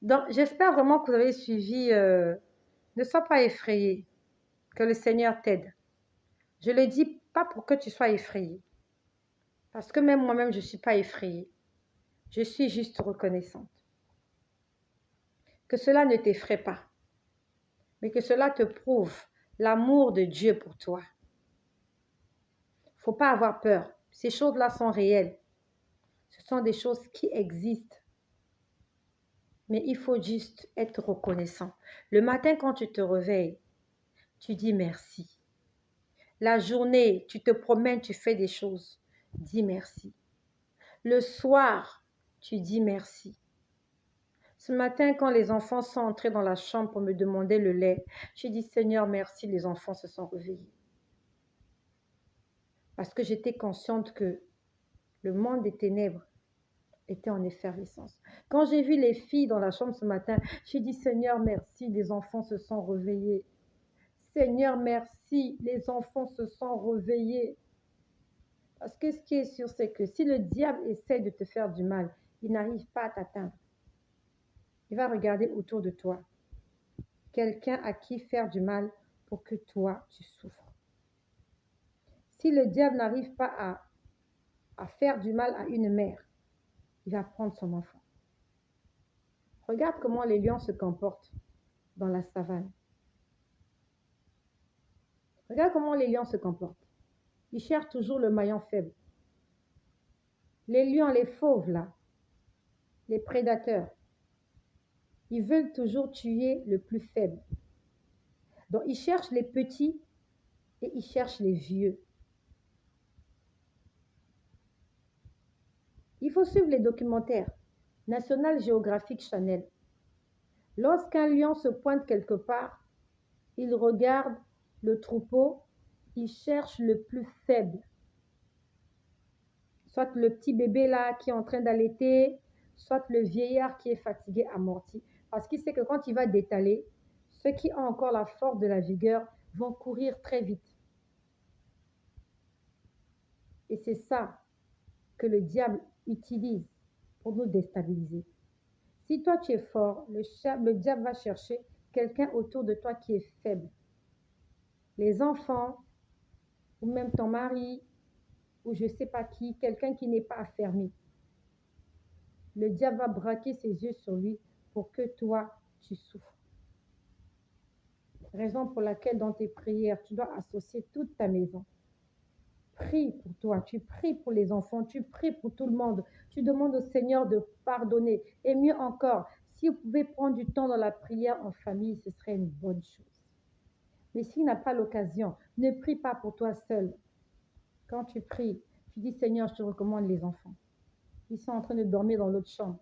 Donc, j'espère vraiment que vous avez suivi. Ne sois pas effrayé. Que le Seigneur t'aide. Je ne le dis pas pour que tu sois effrayé. Parce que même moi-même, je ne suis pas effrayée. Je suis juste reconnaissante. Que cela ne t'effraie pas. Mais que cela te prouve l'amour de Dieu pour toi. Il ne faut pas avoir peur. Ces choses-là sont réelles. Ce sont des choses qui existent. Mais il faut juste être reconnaissant. Le matin, quand tu te réveilles, tu dis merci. La journée, tu te promènes, tu fais des choses. Dis merci. Le soir, tu dis merci. Ce matin, quand les enfants sont entrés dans la chambre pour me demander le lait, j'ai dit Seigneur, merci, les enfants se sont réveillés. Parce que j'étais consciente que le monde des ténèbres était en effervescence. Quand j'ai vu les filles dans la chambre ce matin, j'ai dit Seigneur, merci, les enfants se sont réveillés. Seigneur, merci, les enfants se sont réveillés. Parce que ce qui est sûr, c'est que si le diable essaie de te faire du mal, il n'arrive pas à t'atteindre. Il va regarder autour de toi. Quelqu'un à qui faire du mal pour que toi, tu souffres. Si le diable n'arrive pas à faire du mal à une mère, il va prendre son enfant. Regarde comment les lions se comportent dans la savane. Regarde comment les lions se comportent. Ils cherchent toujours le maillon faible. Les lions, les fauves là, les prédateurs, ils veulent toujours tuer le plus faible. Donc ils cherchent les petits et ils cherchent les vieux. Il faut suivre les documentaires. National Geographic Channel. Lorsqu'un lion se pointe quelque part, il regarde le troupeau, il cherche le plus faible. Soit le petit bébé là qui est en train d'allaiter, soit le vieillard qui est fatigué, amorti. Parce qu'il sait que quand il va détaler, ceux qui ont encore la force de la vigueur vont courir très vite. Et c'est ça que le diable utilise pour nous déstabiliser. Si toi tu es fort, le diable va chercher quelqu'un autour de toi qui est faible. Les enfants, ou même ton mari, ou je ne sais pas qui, quelqu'un qui n'est pas affermi. Le diable va braquer ses yeux sur lui pour que toi, tu souffres. Raison pour laquelle dans tes prières, tu dois associer toute ta maison. Prie pour toi, tu pries pour les enfants, tu pries pour tout le monde. Tu demandes au Seigneur de pardonner. Et mieux encore, si vous pouvez prendre du temps dans la prière en famille, ce serait une bonne chose. Mais s'il n'a pas l'occasion, ne prie pas pour toi seul. Quand tu pries, tu dis Seigneur, je te recommande les enfants. Ils sont en train de dormir dans l'autre chambre.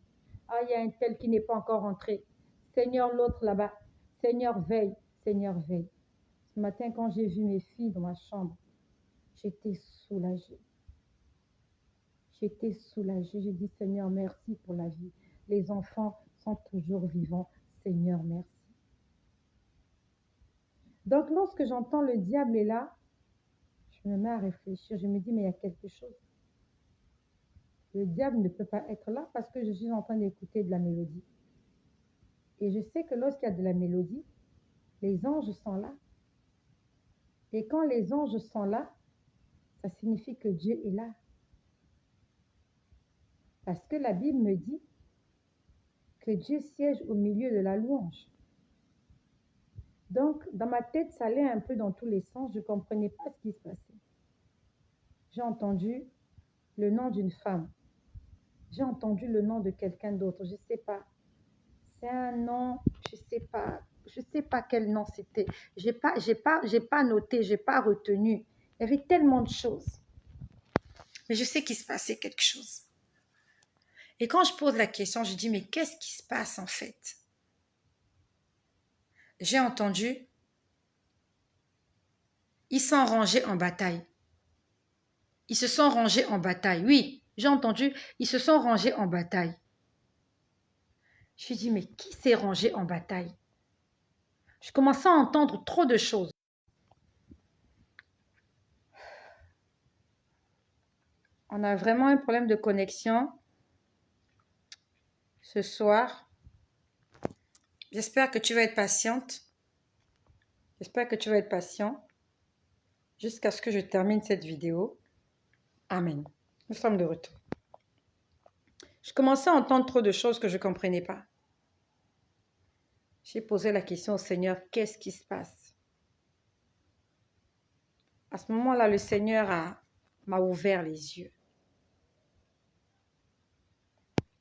Ah, il y a un tel qui n'est pas encore rentré. Seigneur, l'autre là-bas. Seigneur, veille. Seigneur, veille. Ce matin, quand j'ai vu mes filles dans ma chambre, j'étais soulagée. J'étais soulagée. J'ai dit, Seigneur, merci pour la vie. Les enfants sont toujours vivants. Seigneur, merci. Donc, lorsque j'entends le diable est là, je me mets à réfléchir. Je me dis, mais il y a quelque chose. Le diable ne peut pas être là parce que je suis en train d'écouter de la mélodie. Et je sais que lorsqu'il y a de la mélodie, les anges sont là. Et quand les anges sont là, ça signifie que Dieu est là. Parce que la Bible me dit que Dieu siège au milieu de la louange. Donc, dans ma tête, ça allait un peu dans tous les sens. Je ne comprenais pas ce qui se passait. J'ai entendu le nom d'une femme. J'ai entendu le nom de quelqu'un d'autre. Je ne sais pas. C'est un nom, je ne sais pas. Je ne sais pas quel nom c'était. Je n'ai pas noté, je n'ai pas retenu. Il y avait tellement de choses. Mais je sais qu'il se passait quelque chose. Et quand je pose la question, je dis, mais qu'est-ce qui se passe en fait? J'ai entendu, ils sont rangés en bataille. Ils se sont rangés en bataille. Oui, j'ai entendu, ils se sont rangés en bataille. Je dis, mais qui s'est rangé en bataille? Je commençais à entendre trop de choses. On a vraiment un problème de connexion ce soir. J'espère que tu vas être patiente. J'espère que tu vas être patient jusqu'à ce que je termine cette vidéo. Amen. Nous sommes de retour. Je commençais à entendre trop de choses que je ne comprenais pas. J'ai posé la question au Seigneur, qu'est-ce qui se passe? À ce moment-là, le Seigneur m'a ouvert les yeux.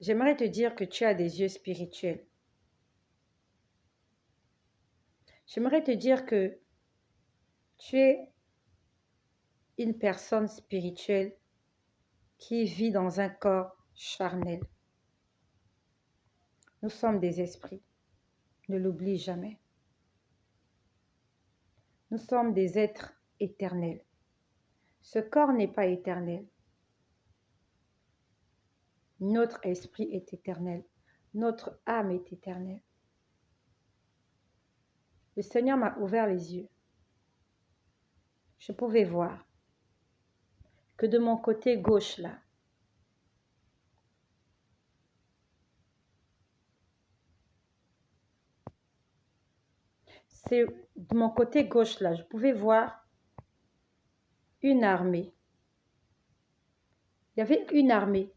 J'aimerais te dire que tu as des yeux spirituels. J'aimerais te dire que tu es une personne spirituelle qui vit dans un corps charnel. Nous sommes des esprits. Ne l'oublie jamais. Nous sommes des êtres éternels. Ce corps n'est pas éternel. Notre esprit est éternel. Notre âme est éternelle. Le Seigneur m'a ouvert les yeux. Je pouvais voir que de mon côté gauche là, c'est de mon côté gauche là, je pouvais voir une armée. Il y avait une armée.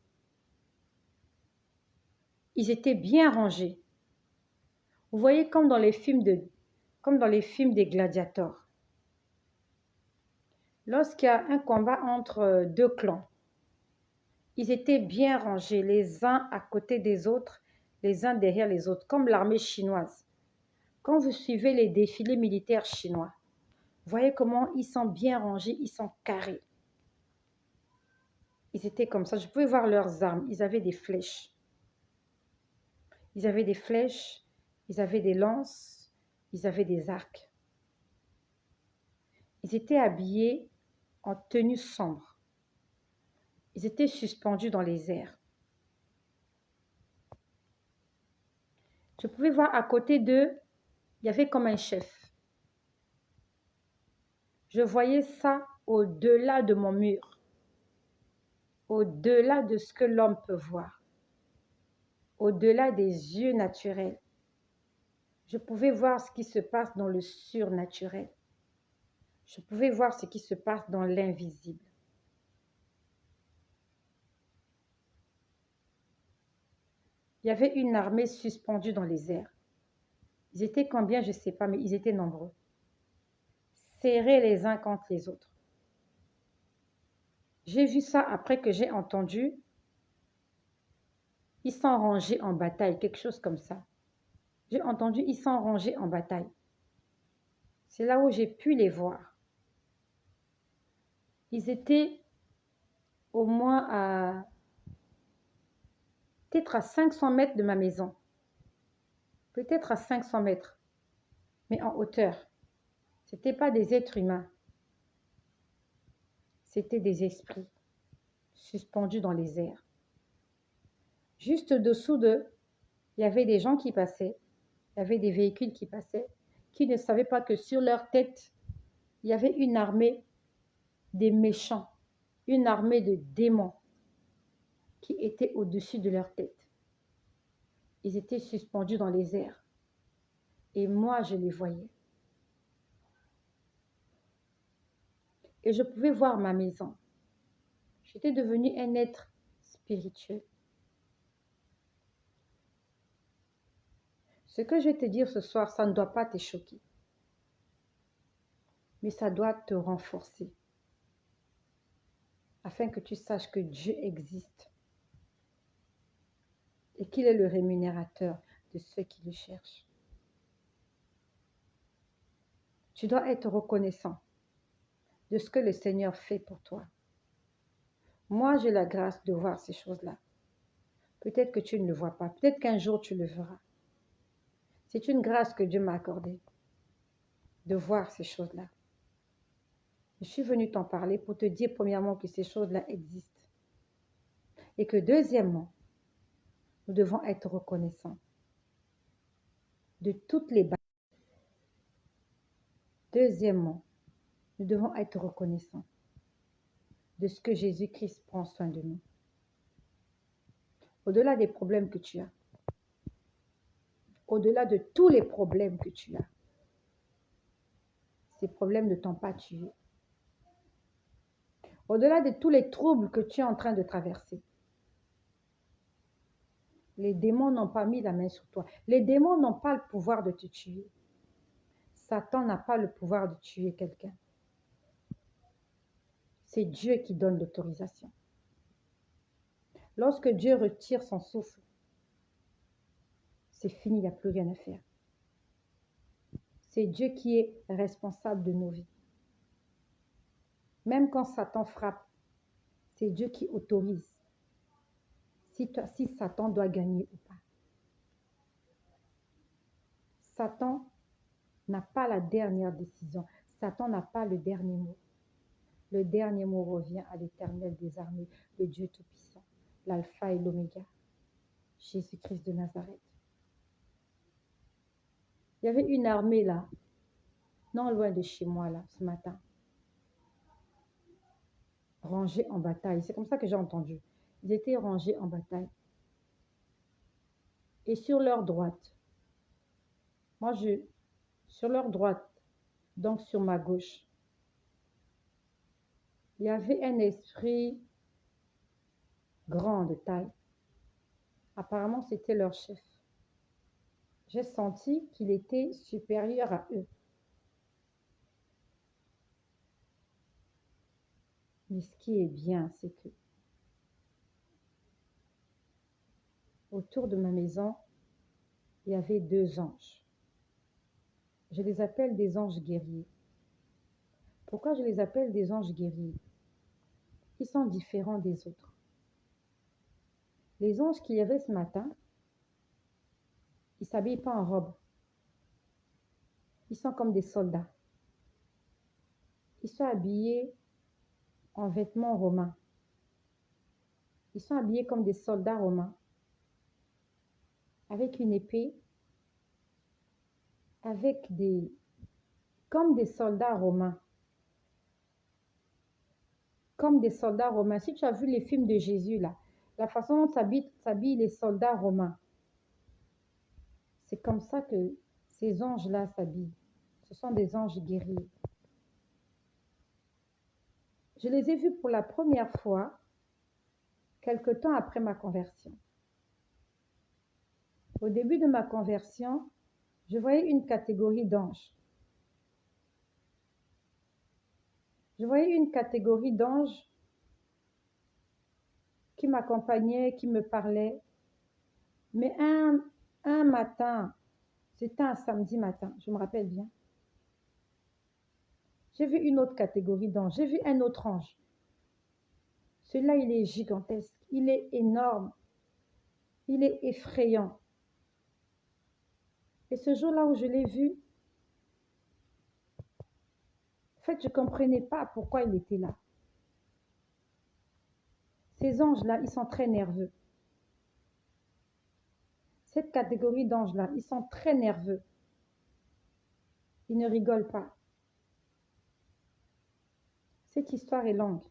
Ils étaient bien rangés. Vous voyez comme dans les films des gladiateurs. Lorsqu'il y a un combat entre deux clans, ils étaient bien rangés, les uns à côté des autres, les uns derrière les autres, comme l'armée chinoise. Quand vous suivez les défilés militaires chinois, vous voyez comment ils sont bien rangés, ils sont carrés. Ils étaient comme ça. Je pouvais voir leurs armes. Ils avaient des flèches. Ils avaient des flèches, ils avaient des lances, ils avaient des arcs. Ils étaient habillés en tenue sombre. Ils étaient suspendus dans les airs. Je pouvais voir à côté d'eux, il y avait comme un chef. Je voyais ça au-delà de mon mur, au-delà de ce que l'homme peut voir, au-delà des yeux naturels. Je pouvais voir ce qui se passe dans le surnaturel. Je pouvais voir ce qui se passe dans l'invisible. Il y avait une armée suspendue dans les airs. Ils étaient combien, je ne sais pas, mais ils étaient nombreux. Serrés les uns contre les autres. J'ai vu ça après que j'ai entendu. Ils sont rangés en bataille, quelque chose comme ça. J'ai entendu, ils sont rangés en bataille. C'est là où j'ai pu les voir. Ils étaient au moins peut-être à 500 mètres de ma maison. Peut-être à 500 mètres, mais en hauteur. Ce n'étaient pas des êtres humains. C'étaient des esprits suspendus dans les airs. Juste dessous d'eux, il y avait des gens qui passaient, il y avait des véhicules qui passaient, qui ne savaient pas que sur leur tête, il y avait une armée des méchants, une armée de démons qui était au-dessus de leur tête. Ils étaient suspendus dans les airs. Et moi, je les voyais. Et je pouvais voir ma maison. J'étais devenue un être spirituel. Ce que je vais te dire ce soir, ça ne doit pas te choquer. Mais ça doit te renforcer. Afin que tu saches que Dieu existe. Et qu'il est le rémunérateur de ceux qui le cherchent. Tu dois être reconnaissant de ce que le Seigneur fait pour toi. Moi, j'ai la grâce de voir ces choses-là. Peut-être que tu ne le vois pas. Peut-être qu'un jour tu le verras. C'est une grâce que Dieu m'a accordée de voir ces choses-là. Je suis venue t'en parler pour te dire premièrement que ces choses-là existent. Et que deuxièmement, nous devons être reconnaissants de toutes les bases. Deuxièmement, nous devons être reconnaissants de ce que Jésus-Christ prend soin de nous. Au-delà des problèmes que tu as, au-delà de tous les problèmes que tu as, ces problèmes ne t'ont pas tué. Au-delà de tous les troubles que tu es en train de traverser, les démons n'ont pas mis la main sur toi. Les démons n'ont pas le pouvoir de te tuer. Satan n'a pas le pouvoir de tuer quelqu'un. C'est Dieu qui donne l'autorisation. Lorsque Dieu retire son souffle, c'est fini, il n'y a plus rien à faire. C'est Dieu qui est responsable de nos vies. Même quand Satan frappe, c'est Dieu qui autorise si Satan doit gagner ou pas. Satan n'a pas la dernière décision. Satan n'a pas le dernier mot. Le dernier mot revient à l'Éternel des armées, le Dieu Tout-Puissant, l'Alpha et l'Oméga, Jésus-Christ de Nazareth. Il y avait une armée là, non loin de chez moi là, ce matin, rangés en bataille. C'est comme ça que j'ai entendu. Ils étaient rangés en bataille. Et sur leur droite, sur leur droite, donc sur ma gauche, il y avait un esprit grand de taille. Apparemment, c'était leur chef. J'ai senti qu'il était supérieur à eux. Mais ce qui est bien, c'est que autour de ma maison, il y avait 2 anges. Je les appelle des anges guerriers. Pourquoi je les appelle des anges guerriers? Ils sont différents des autres. Les anges qu'il y avait ce matin, ils ne s'habillent pas en robe. Ils sont comme des soldats. Ils sont habillés en vêtements romains. Ils sont habillés comme des soldats romains, avec une épée, comme des soldats romains. Comme des soldats romains. Si tu as vu les films de Jésus, là, la façon dont s'habillent les soldats romains, c'est comme ça que ces anges-là s'habillent. Ce sont des anges guerriers. Je les ai vus pour la première fois quelque temps après ma conversion. Au début de ma conversion, je voyais une catégorie d'anges. Je voyais une catégorie d'anges qui m'accompagnaient, qui me parlaient. Mais un matin, c'était un samedi matin, je me rappelle bien. J'ai vu une autre catégorie d'anges. J'ai vu un autre ange. Celui-là, il est gigantesque. Il est énorme. Il est effrayant. Et ce jour-là où je l'ai vu, en fait, je ne comprenais pas pourquoi il était là. Ces anges-là, ils sont très nerveux. Cette catégorie d'anges-là, ils sont très nerveux. Ils ne rigolent pas. Cette histoire est longue.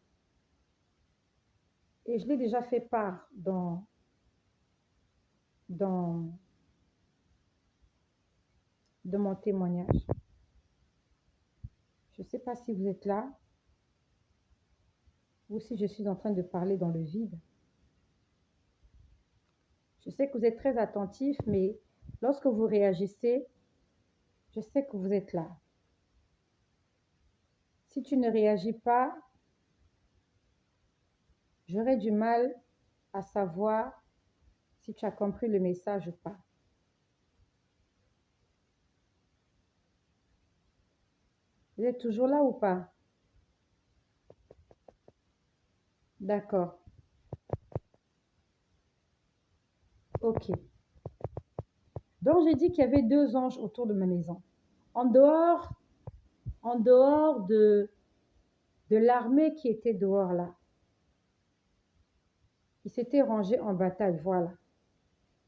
Et je l'ai déjà fait part dans de mon témoignage. Je ne sais pas si vous êtes là ou si je suis en train de parler dans le vide. Je sais que vous êtes très attentifs, mais lorsque vous réagissez, je sais que vous êtes là. Si tu ne réagis pas, j'aurai du mal à savoir si tu as compris le message ou pas. Vous êtes toujours là ou pas? D'accord. Ok. Donc, j'ai dit qu'il y avait 2 anges autour de ma maison. En dehors de l'armée qui était dehors là. Ils s'étaient rangés en bataille, voilà.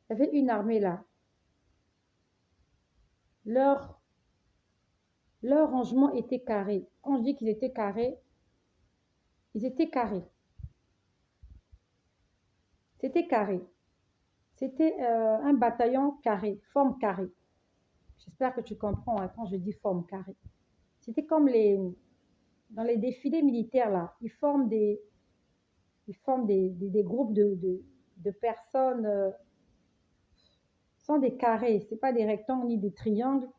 Il y avait une armée là. Leur, leur rangement était carré. Quand je dis qu'ils étaient carrés, ils étaient carrés. C'était carré. C'était un bataillon carré, forme carrée. J'espère que tu comprends hein, quand je dis forme carrée. C'était comme dans les défilés militaires là, ils forment des groupes de personnes, sont des carrés, ce n'est pas des rectangles ni des triangles,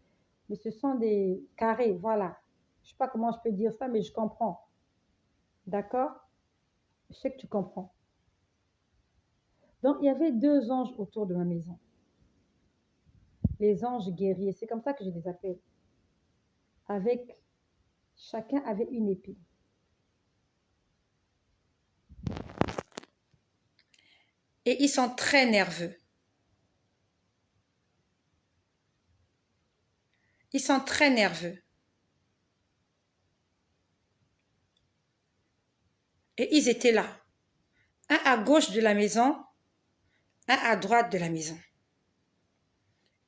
mais ce sont des carrés, voilà. Je ne sais pas comment je peux dire ça, mais je comprends. D'accord? Je sais que tu comprends. Donc, il y avait 2 anges autour de ma maison. Les anges guerriers, c'est comme ça que je les appelle. Chacun avait une épée. Et ils sont très nerveux. Ils sont très nerveux. Et ils étaient là. Un à gauche de la maison, un à droite de la maison.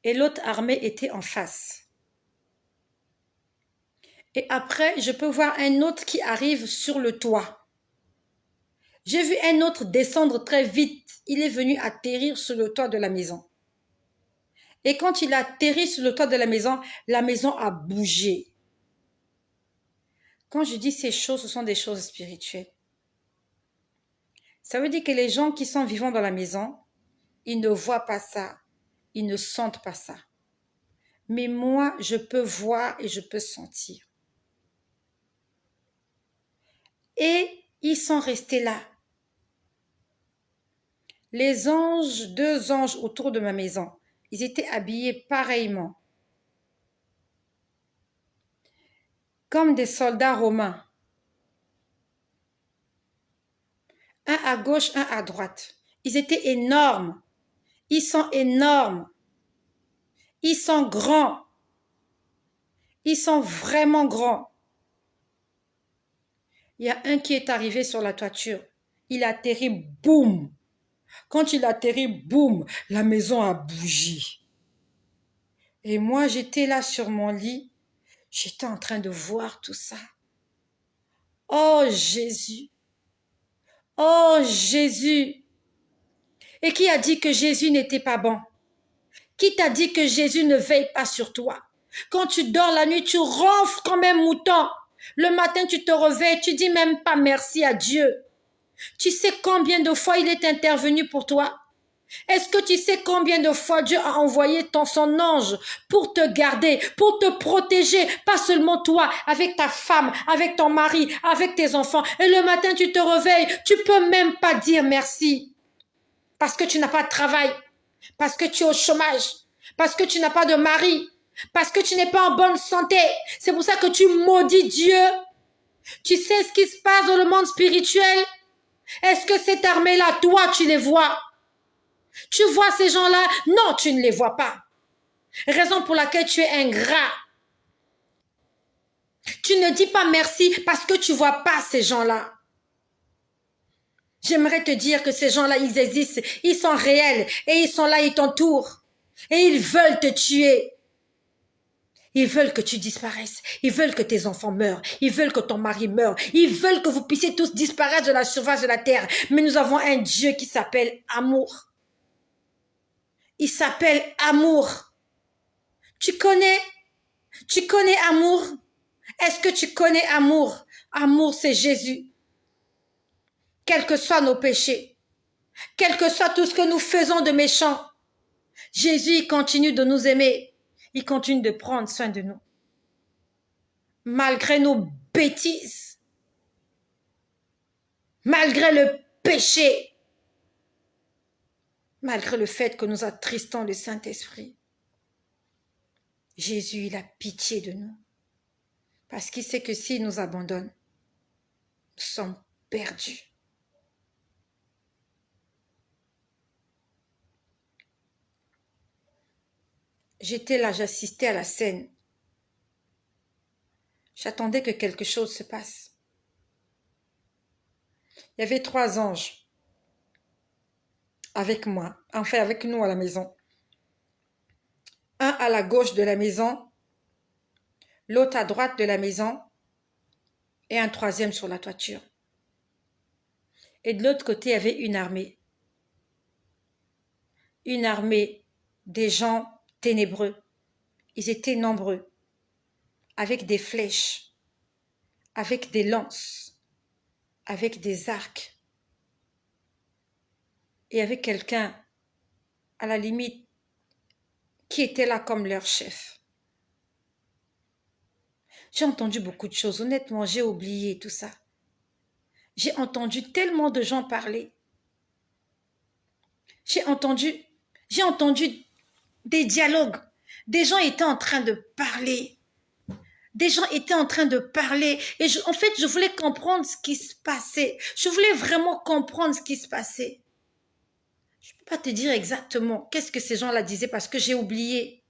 Et l'autre armée était en face. Et après, je peux voir un autre qui arrive sur le toit. J'ai vu un autre descendre très vite. Il est venu atterrir sur le toit de la maison. Et quand il a atterri sur le toit de la maison a bougé. Quand je dis ces choses, ce sont des choses spirituelles. Ça veut dire que les gens qui sont vivants dans la maison, ils ne voient pas ça, ils ne sentent pas ça. Mais moi, je peux voir et je peux sentir. Et ils sont restés là. Les anges, 2 anges autour de ma maison, ils étaient habillés pareillement, comme des soldats romains. Un à gauche, un à droite. Ils étaient énormes. Ils sont énormes. Ils sont grands. Ils sont vraiment grands. Il y a un qui est arrivé sur la toiture. Il a atterri, boum. Quand il a atterri, boum, la maison a bougé. Et moi, j'étais là sur mon lit. J'étais en train de voir tout ça. Oh Jésus. Oh Jésus. Et qui a dit que Jésus n'était pas bon? Qui t'a dit que Jésus ne veille pas sur toi? Quand tu dors la nuit, tu ronfles comme un mouton. Le matin, tu te réveilles, tu dis même pas merci à Dieu. Tu sais combien de fois il est intervenu pour toi? Est-ce que tu sais combien de fois Dieu a envoyé son ange pour te garder, pour te protéger, pas seulement toi, avec ta femme, avec ton mari, avec tes enfants. Et le matin, tu te réveilles, tu peux même pas dire merci. Parce que tu n'as pas de travail, parce que tu es au chômage, parce que tu n'as pas de mari, parce que tu n'es pas en bonne santé. C'est pour ça que tu maudis Dieu. Tu sais ce qui se passe dans le monde spirituel? Est-ce que cette armée-là, toi, tu les vois? Tu vois ces gens-là? Non, tu ne les vois pas. Raison pour laquelle tu es ingrat. Tu ne dis pas merci parce que tu ne vois pas ces gens-là. J'aimerais te dire que ces gens-là, ils existent, ils sont réels et ils sont là, ils t'entourent. Et ils veulent te tuer. Ils veulent que tu disparaisses. Ils veulent que tes enfants meurent. Ils veulent que ton mari meure. Ils veulent que vous puissiez tous disparaître de la surface de la terre. Mais nous avons un Dieu qui s'appelle amour. Il s'appelle amour. Tu connais amour? Est-ce que tu connais amour? Amour, c'est Jésus. Quels que soient nos péchés, quel que soit tout ce que nous faisons de méchant, Jésus, il continue de nous aimer. Il continue de prendre soin de nous. Malgré nos bêtises, malgré le péché, malgré le fait que nous attristons le Saint-Esprit, Jésus, il a pitié de nous. Parce qu'il sait que s'il nous abandonne, nous sommes perdus. J'étais là, j'assistais à la scène. J'attendais que quelque chose se passe. Il y avait 3 anges avec moi, enfin avec nous à la maison. Un à la gauche de la maison, l'autre à droite de la maison et un troisième sur la toiture. Et de l'autre côté, il y avait une armée. Une armée des gens ténébreux. Ils étaient nombreux, avec des flèches, avec des lances, avec des arcs. Et avec quelqu'un, à la limite, qui était là comme leur chef. J'ai entendu beaucoup de choses. Honnêtement, j'ai oublié tout ça. J'ai entendu tellement de gens parler. J'ai entendu des dialogues. Des gens étaient en train de parler. Des gens étaient en train de parler. Et en fait, je voulais comprendre ce qui se passait. Je voulais vraiment comprendre ce qui se passait. Je ne peux pas te dire exactement qu'est-ce que ces gens-là disaient parce que j'ai oublié.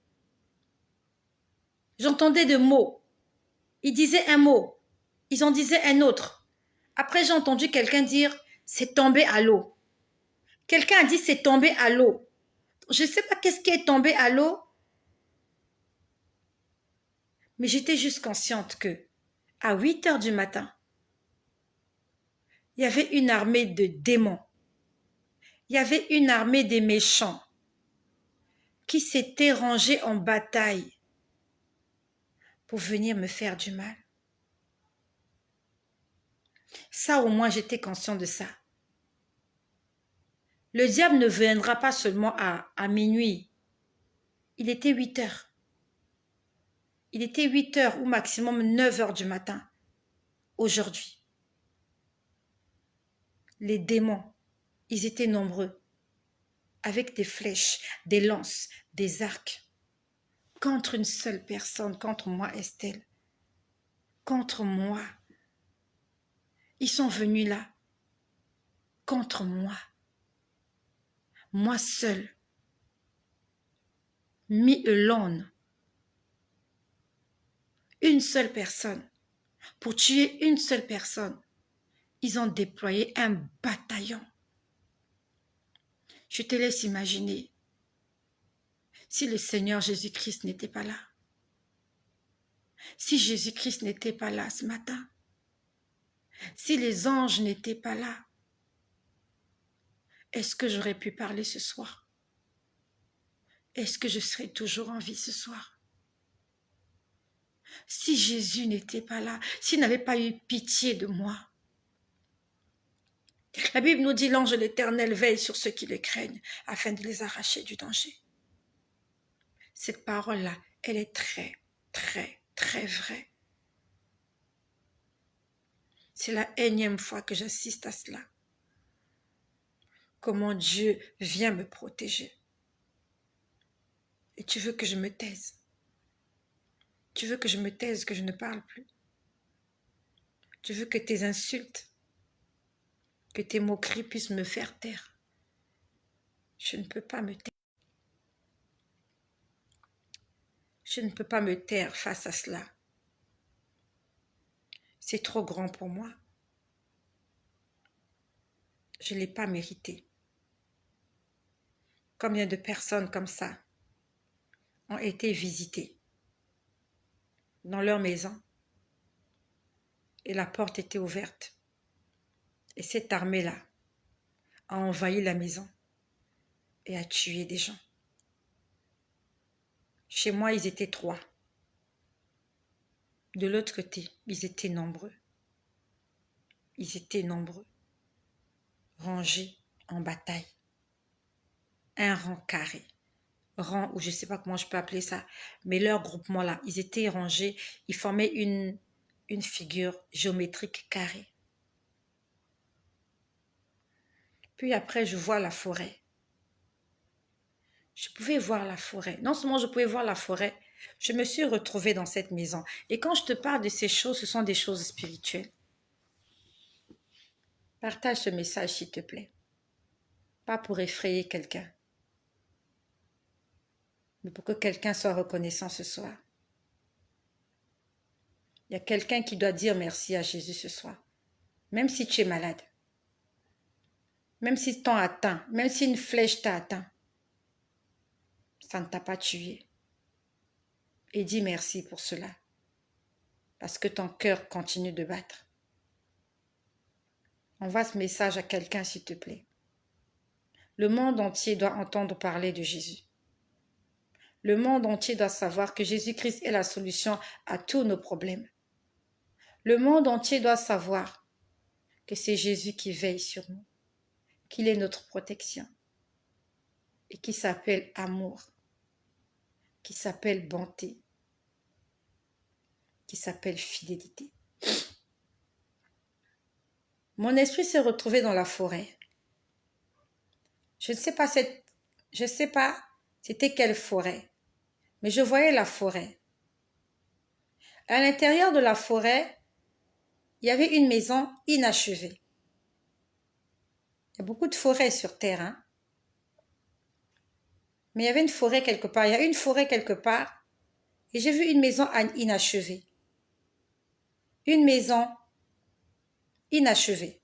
J'entendais des mots. Ils disaient un mot. Ils en disaient un autre. Après, j'ai entendu quelqu'un dire « c'est tombé à l'eau ». Quelqu'un a dit « c'est tombé à l'eau ». Je ne sais pas qu'est-ce qui est tombé à l'eau, mais j'étais juste consciente que à 8 heures du matin, il y avait une armée de démons. Il y avait une armée des méchants qui s'était rangée en bataille pour venir me faire du mal. Ça, au moins, j'étais conscient de ça. Le diable ne viendra pas seulement à minuit. Il était 8 heures. Il était 8 heures ou maximum 9 heures du matin aujourd'hui. Les démons, ils étaient nombreux, avec des flèches, des lances, des arcs, contre une seule personne, contre moi, Estelle. Contre moi. Ils sont venus là, contre moi. Moi seule. Me alone. Une seule personne. Pour tuer une seule personne, ils ont déployé un bataillon. Je te laisse imaginer si le Seigneur Jésus-Christ n'était pas là. Si Jésus-Christ n'était pas là ce matin. Si les anges n'étaient pas là. Est-ce que j'aurais pu parler ce soir? Est-ce que je serais toujours en vie ce soir? Si Jésus n'était pas là, s'il n'avait pas eu pitié de moi. La Bible nous dit l'ange de l'Éternel veille sur ceux qui le craignent afin de les arracher du danger. Cette parole-là, elle est très, très, très vraie. C'est la énième fois que j'assiste à cela. Comment Dieu vient me protéger. Et tu veux que je me taise. Tu veux que je me taise, que je ne parle plus. Tu veux que tes insultes, que tes moqueries puissent me faire taire. Je ne peux pas me taire. Je ne peux pas me taire face à cela. C'est trop grand pour moi. Je ne l'ai pas mérité. Combien de personnes comme ça ont été visitées dans leur maison et la porte était ouverte. Et cette armée-là a envahi la maison et a tué des gens. Chez moi, ils étaient 3. De l'autre côté, ils étaient nombreux. Ils étaient nombreux, rangés en bataille. Un rang carré. Rang, ou je ne sais pas comment je peux appeler ça, mais leur groupement-là, ils étaient rangés, ils formaient une figure géométrique carrée. Puis après, je vois la forêt. Je pouvais voir la forêt. Non seulement je pouvais voir la forêt, je me suis retrouvée dans cette maison. Et quand je te parle de ces choses, ce sont des choses spirituelles. Partage ce message, s'il te plaît. Pas pour effrayer quelqu'un. Mais pour que quelqu'un soit reconnaissant ce soir, il y a quelqu'un qui doit dire merci à Jésus ce soir. Même si tu es malade, même si t'en atteint, même si une flèche t'a atteint, ça ne t'a pas tué. Et dis merci pour cela, parce que ton cœur continue de battre. Envoie ce message à quelqu'un, s'il te plaît. Le monde entier doit entendre parler de Jésus. Le monde entier doit savoir que Jésus-Christ est la solution à tous nos problèmes. Le monde entier doit savoir que c'est Jésus qui veille sur nous, qu'il est notre protection et qui s'appelle amour, qui s'appelle bonté, qui s'appelle fidélité. Mon esprit s'est retrouvé dans la forêt. Je ne sais pas c'était quelle forêt, mais je voyais la forêt. À l'intérieur de la forêt, il y avait une maison inachevée. Il y a beaucoup de forêts sur Terre, hein? Mais il y avait une forêt quelque part. Il y a une forêt quelque part et j'ai vu une maison inachevée. Une maison inachevée.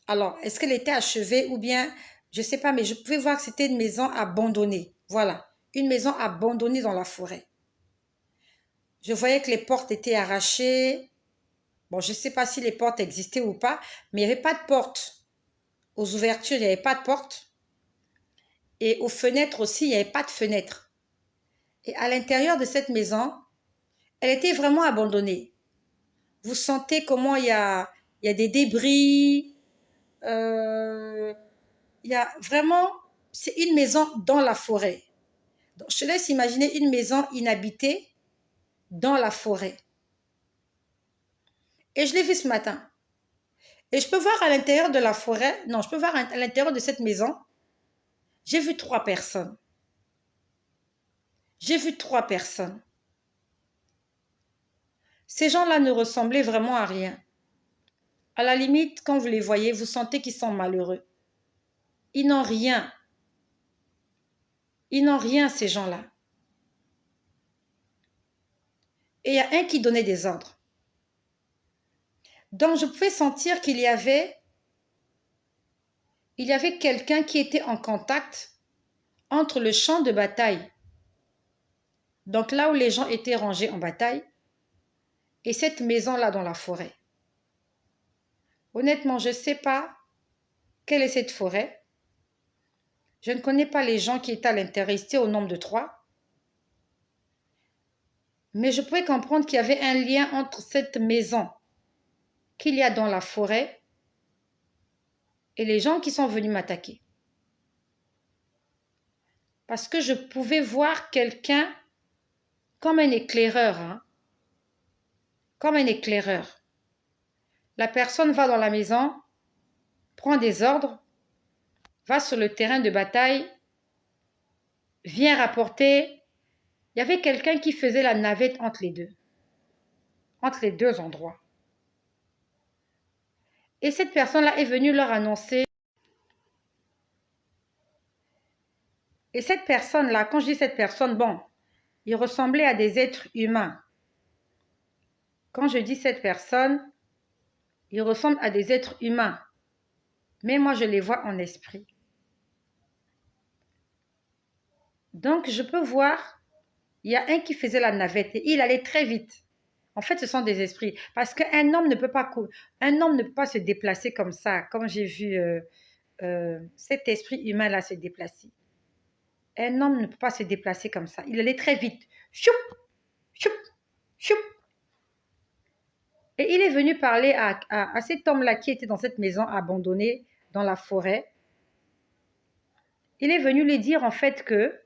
Alors, est-ce qu'elle était achevée ou bien, je ne sais pas, mais je pouvais voir que c'était une maison abandonnée. Voilà, une maison abandonnée dans la forêt. Je voyais que les portes étaient arrachées. Bon, je ne sais pas si les portes existaient ou pas, mais il n'y avait pas de porte. Aux ouvertures, il n'y avait pas de porte. Et aux fenêtres aussi, il n'y avait pas de fenêtre. Et à l'intérieur de cette maison, elle était vraiment abandonnée. Vous sentez comment il y a des débris. Il y a vraiment... C'est une maison dans la forêt. Donc, je te laisse imaginer une maison inhabitée dans la forêt. Et je l'ai vu ce matin. Et je peux voir à l'intérieur de la forêt, non, je peux voir à l'intérieur de cette maison, j'ai vu 3 personnes. J'ai vu 3 personnes. Ces gens-là ne ressemblaient vraiment à rien. À la limite, quand vous les voyez, vous sentez qu'ils sont malheureux. Ils n'ont rien. Ils n'ont rien, ces gens-là. Et il y a un qui donnait des ordres. Donc, je pouvais sentir qu'il y avait quelqu'un qui était en contact entre le champ de bataille, donc là où les gens étaient rangés en bataille, et cette maison-là dans la forêt. Honnêtement, je ne sais pas quelle est cette forêt. Je ne connais pas les gens qui étaient à l'intérieur, ils étaient au nombre de 3. Mais je pouvais comprendre qu'il y avait un lien entre cette maison qu'il y a dans la forêt et les gens qui sont venus m'attaquer. Parce que je pouvais voir quelqu'un comme un éclaireur, hein? Comme un éclaireur. La personne va dans la maison, prend des ordres, va sur le terrain de bataille, vient rapporter. Il y avait quelqu'un qui faisait la navette entre les deux endroits. Et cette personne-là est venue leur annoncer. Et cette personne-là, quand je dis cette personne, bon, il ressemblait à des êtres humains. Quand je dis cette personne, il ressemble à des êtres humains. Mais moi, je les vois en esprit. Donc, je peux voir, il y a un qui faisait la navette et il allait très vite. En fait, ce sont des esprits. Parce qu'un homme ne peut pas se déplacer comme ça, comme j'ai vu cet esprit humain-là se déplacer. Un homme ne peut pas se déplacer comme ça. Il allait très vite. Choup, choup, choup. Et il est venu parler à cet homme-là qui était dans cette maison abandonnée dans la forêt. Il est venu lui dire en fait que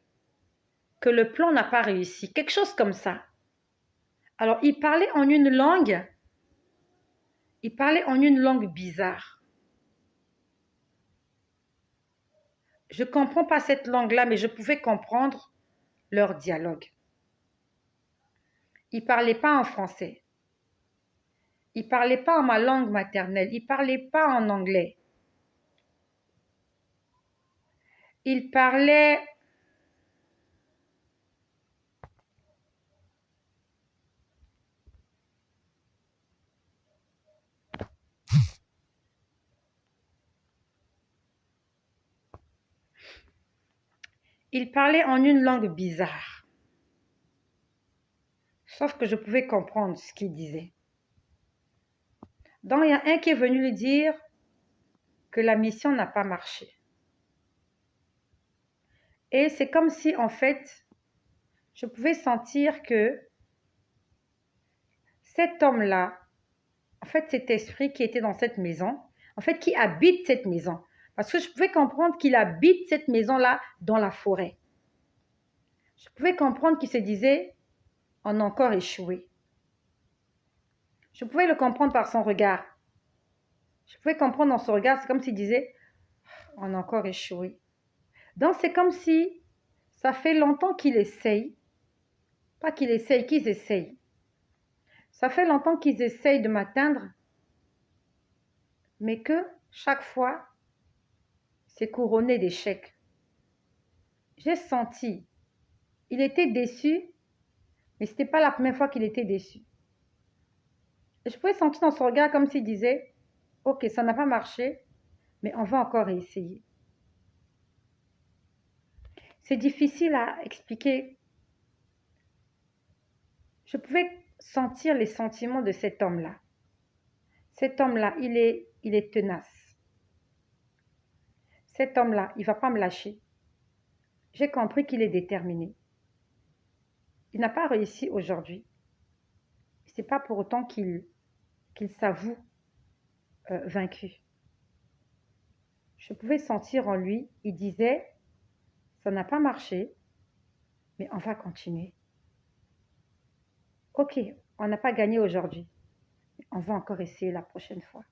le plan n'a pas réussi. Quelque chose comme ça. Alors, il parlait en une langue bizarre. Je ne comprends pas cette langue-là, mais je pouvais comprendre leur dialogue. Il ne parlait pas en français. Il ne parlait pas en ma langue maternelle. Il ne parlait pas en anglais. Il parlait Il parlait en une langue bizarre, sauf que je pouvais comprendre ce qu'il disait. Donc, il y a un qui est venu lui dire que la mission n'a pas marché. Et c'est comme si, en fait, je pouvais sentir que cet homme-là, en fait, cet esprit qui était dans cette maison, en fait, qui habite cette maison, parce que je pouvais comprendre qu'il habite cette maison-là dans la forêt. Je pouvais comprendre qu'il se disait, on a encore échoué. Je pouvais le comprendre par son regard. Je pouvais comprendre dans son regard, c'est comme s'il disait, on a encore échoué. Donc, c'est comme si ça fait longtemps qu'il essaye, pas qu'il essaye, qu'ils essayent. Ça fait longtemps qu'ils essayent de m'atteindre, mais que chaque fois, c'est couronné d'échecs. J'ai senti, il était déçu, mais ce n'était pas la première fois qu'il était déçu. Et je pouvais sentir dans son regard comme s'il disait, ok, ça n'a pas marché, mais on va encore essayer. C'est difficile à expliquer. Je pouvais sentir les sentiments de cet homme-là. Cet homme-là, il est tenace. Cet homme-là, il ne va pas me lâcher. J'ai compris qu'il est déterminé. Il n'a pas réussi aujourd'hui. Ce n'est pas pour autant qu'il s'avoue vaincu. Je pouvais sentir en lui, il disait, ça n'a pas marché, mais on va continuer. Ok, on n'a pas gagné aujourd'hui, mais on va encore essayer la prochaine fois.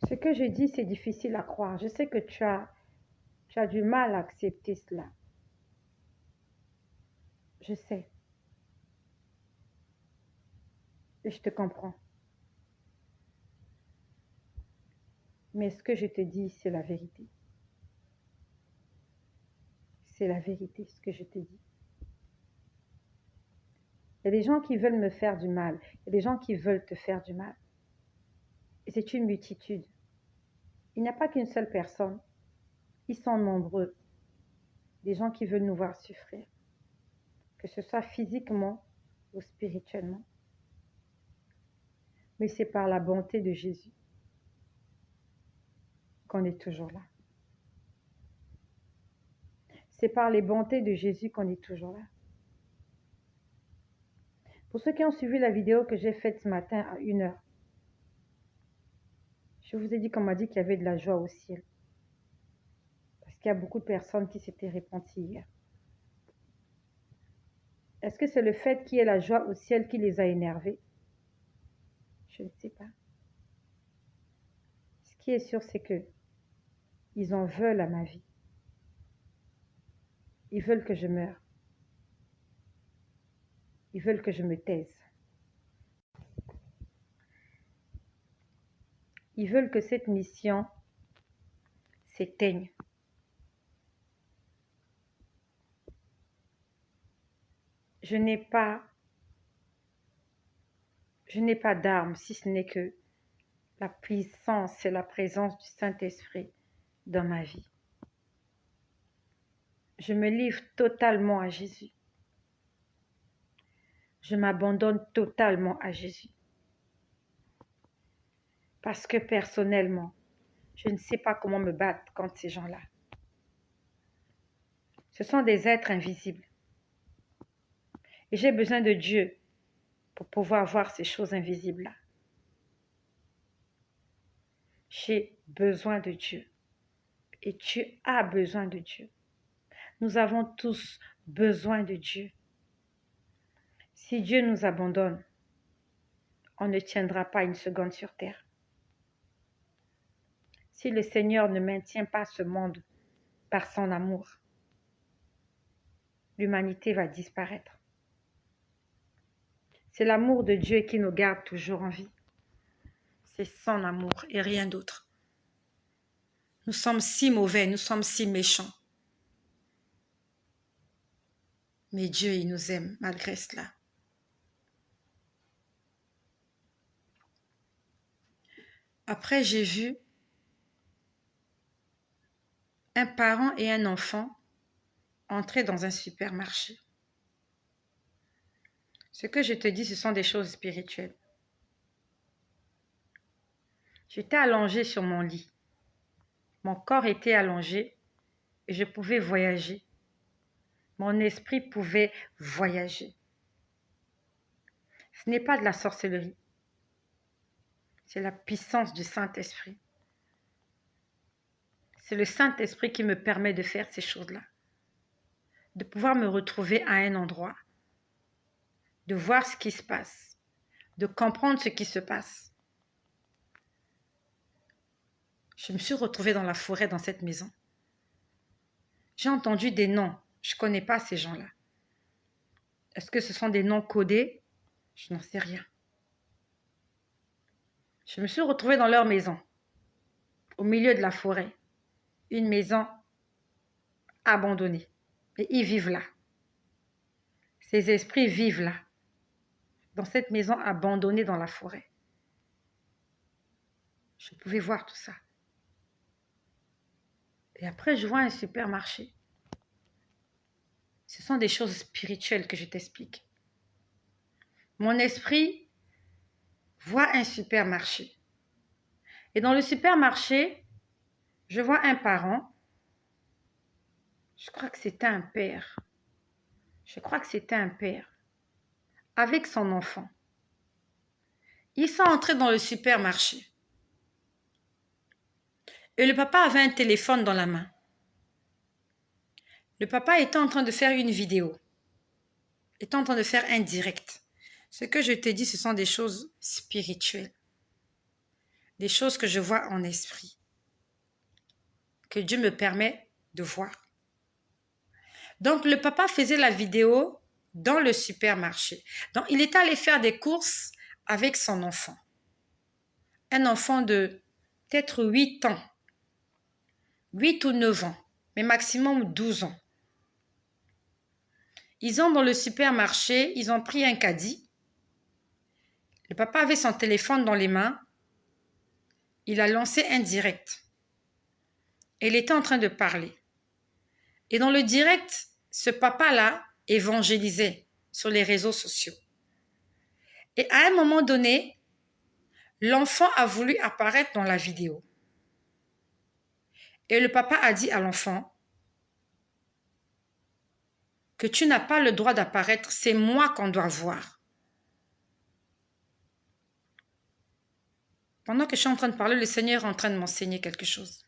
Ce que je dis, c'est difficile à croire. Je sais que tu as du mal à accepter cela. Je sais. Et je te comprends. Mais ce que je te dis, c'est la vérité. C'est la vérité, ce que je te dis. Il y a des gens qui veulent me faire du mal. Il y a des gens qui veulent te faire du mal. Et c'est une multitude. Il n'y a pas qu'une seule personne. Ils sont nombreux. Des gens qui veulent nous voir souffrir. Que ce soit physiquement ou spirituellement. Mais c'est par la bonté de Jésus qu'on est toujours là. C'est par les bontés de Jésus qu'on est toujours là. Pour ceux qui ont suivi la vidéo que j'ai faite ce matin à 1h, je vous ai dit qu'on m'a dit qu'il y avait de la joie au ciel. Parce qu'il y a beaucoup de personnes qui s'étaient repenties hier. Est-ce que c'est le fait qu'il y ait la joie au ciel qui les a énervés? Je ne sais pas. Ce qui est sûr, c'est que ils en veulent à ma vie. Ils veulent que je meure. Ils veulent que je me taise. Ils veulent que cette mission s'éteigne. Je n'ai pas d'arme si ce n'est que la puissance et la présence du Saint-Esprit dans ma vie. Je me livre totalement à Jésus. Je m'abandonne totalement à Jésus. Parce que personnellement, je ne sais pas comment me battre contre ces gens-là. Ce sont des êtres invisibles. Et j'ai besoin de Dieu pour pouvoir voir ces choses invisibles-là. J'ai besoin de Dieu. Et tu as besoin de Dieu. Nous avons tous besoin de Dieu. Si Dieu nous abandonne, on ne tiendra pas une seconde sur terre. Si le Seigneur ne maintient pas ce monde par son amour, l'humanité va disparaître. C'est l'amour de Dieu qui nous garde toujours en vie. C'est son amour et rien d'autre. Nous sommes si mauvais, nous sommes si méchants. Mais Dieu, il nous aime malgré cela. Après, j'ai vu un parent et un enfant entraient dans un supermarché. Ce que je te dis, ce sont des choses spirituelles. J'étais allongée sur mon lit. Mon corps était allongé et je pouvais voyager. Mon esprit pouvait voyager. Ce n'est pas de la sorcellerie. C'est la puissance du Saint-Esprit. C'est le Saint-Esprit qui me permet de faire ces choses-là. De pouvoir me retrouver à un endroit, de voir ce qui se passe, de comprendre ce qui se passe. Je me suis retrouvée dans la forêt, dans cette maison. J'ai entendu des noms. Je ne connais pas ces gens-là. Est-ce que ce sont des noms codés? Je n'en sais rien. Je me suis retrouvée dans leur maison, au milieu de la forêt. Une maison abandonnée. Et ils vivent là. Ces esprits vivent là, dans cette maison abandonnée dans la forêt. Je pouvais voir tout ça. Et après, je vois un supermarché. Ce sont des choses spirituelles que je t'explique. Mon esprit voit un supermarché. Et dans le supermarché, je vois un parent. Je crois que c'était un père. Avec son enfant. Ils sont entrés dans le supermarché. Et le papa avait un téléphone dans la main. Le papa était en train de faire une vidéo. Était en train de faire un direct. Ce que je te dis, ce sont des choses spirituelles. Des choses que je vois en esprit. Que Dieu me permet de voir. Donc, le papa faisait la vidéo dans le supermarché. Donc, il était allé faire des courses avec son enfant. Un enfant de peut-être 8 ans. 8 ou 9 ans. Mais maximum 12 ans. Ils ont dans le supermarché, ils ont pris un caddie. Le papa avait son téléphone dans les mains. Il a lancé un direct. Et il était en train de parler. Et dans le direct, ce papa-là évangélisait sur les réseaux sociaux. Et à un moment donné, l'enfant a voulu apparaître dans la vidéo. Et le papa a dit à l'enfant que tu n'as pas le droit d'apparaître, c'est moi qu'on doit voir. Pendant que je suis en train de parler, le Seigneur est en train de m'enseigner quelque chose.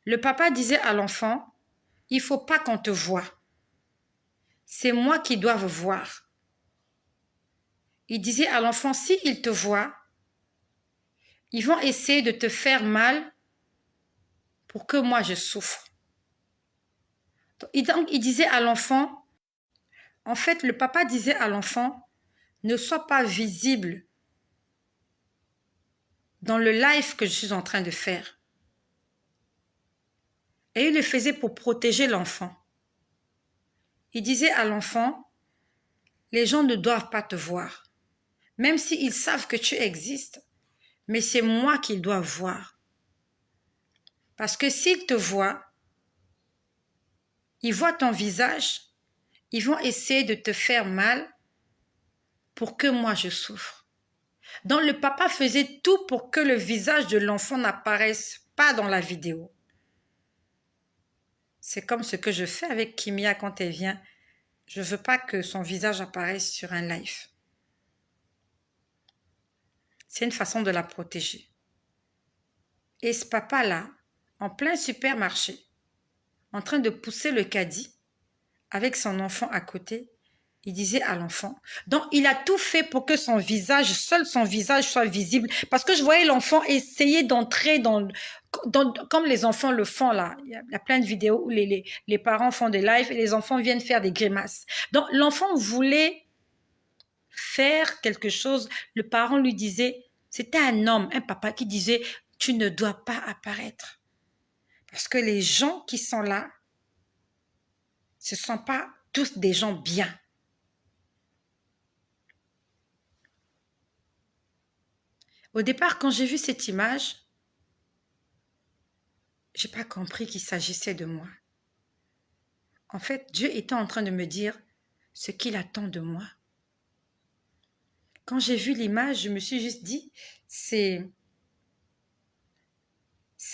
Le papa disait à l'enfant, il ne faut pas qu'on te voie. C'est moi qui dois vous voir. Il disait à l'enfant, s'ils te voient, ils vont essayer de te faire mal pour que moi je souffre. Donc, il disait à l'enfant, en fait, le papa disait à l'enfant, ne sois pas visible dans le live que je suis en train de faire. Et il le faisait pour protéger l'enfant. Il disait à l'enfant, les gens ne doivent pas te voir, même s'ils savent que tu existes, mais c'est moi qu'ils doivent voir. Parce que s'ils te voient, ils voient ton visage, ils vont essayer de te faire mal pour que moi je souffre. Donc le papa faisait tout pour que le visage de l'enfant n'apparaisse pas dans la vidéo. C'est comme ce que je fais avec Kimia quand elle vient. Je ne veux pas que son visage apparaisse sur un live. C'est une façon de la protéger. Et ce papa-là, en plein supermarché, en train de pousser le caddie, avec son enfant à côté, il disait à l'enfant. Donc, il a tout fait pour que son visage, seul son visage soit visible. Parce que je voyais l'enfant essayer d'entrer comme les enfants le font là. Il y a plein de vidéos où les parents font des lives et les enfants viennent faire des grimaces. Donc, l'enfant voulait faire quelque chose. Le parent lui disait, c'était un homme, un papa qui disait, tu ne dois pas apparaître. Parce que les gens qui sont là, ce ne sont pas tous des gens bien. Au départ, quand j'ai vu cette image, je n'ai pas compris qu'il s'agissait de moi. En fait, Dieu était en train de me dire ce qu'il attend de moi. Quand j'ai vu l'image, je me suis juste dit, c'est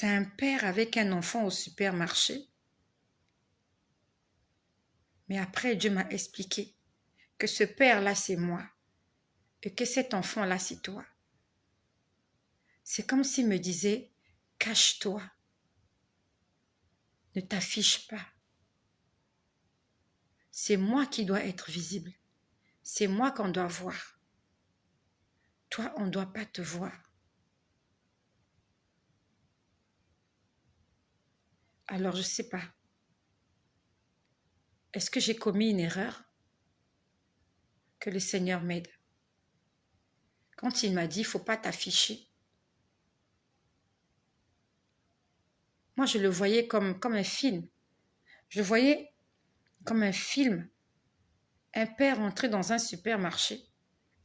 un père avec un enfant au supermarché. Mais après, Dieu m'a expliqué que ce père-là, c'est moi et que cet enfant-là, c'est toi. C'est comme s'il me disait, cache-toi, ne t'affiche pas. C'est moi qui dois être visible. C'est moi qu'on doit voir. Toi, on ne doit pas te voir. Alors, je ne sais pas. Est-ce que j'ai commis une erreur? Que le Seigneur m'aide. Quand il m'a dit, il ne faut pas t'afficher. Moi, je le voyais comme un film. Je le voyais comme un film. Un père entré dans un supermarché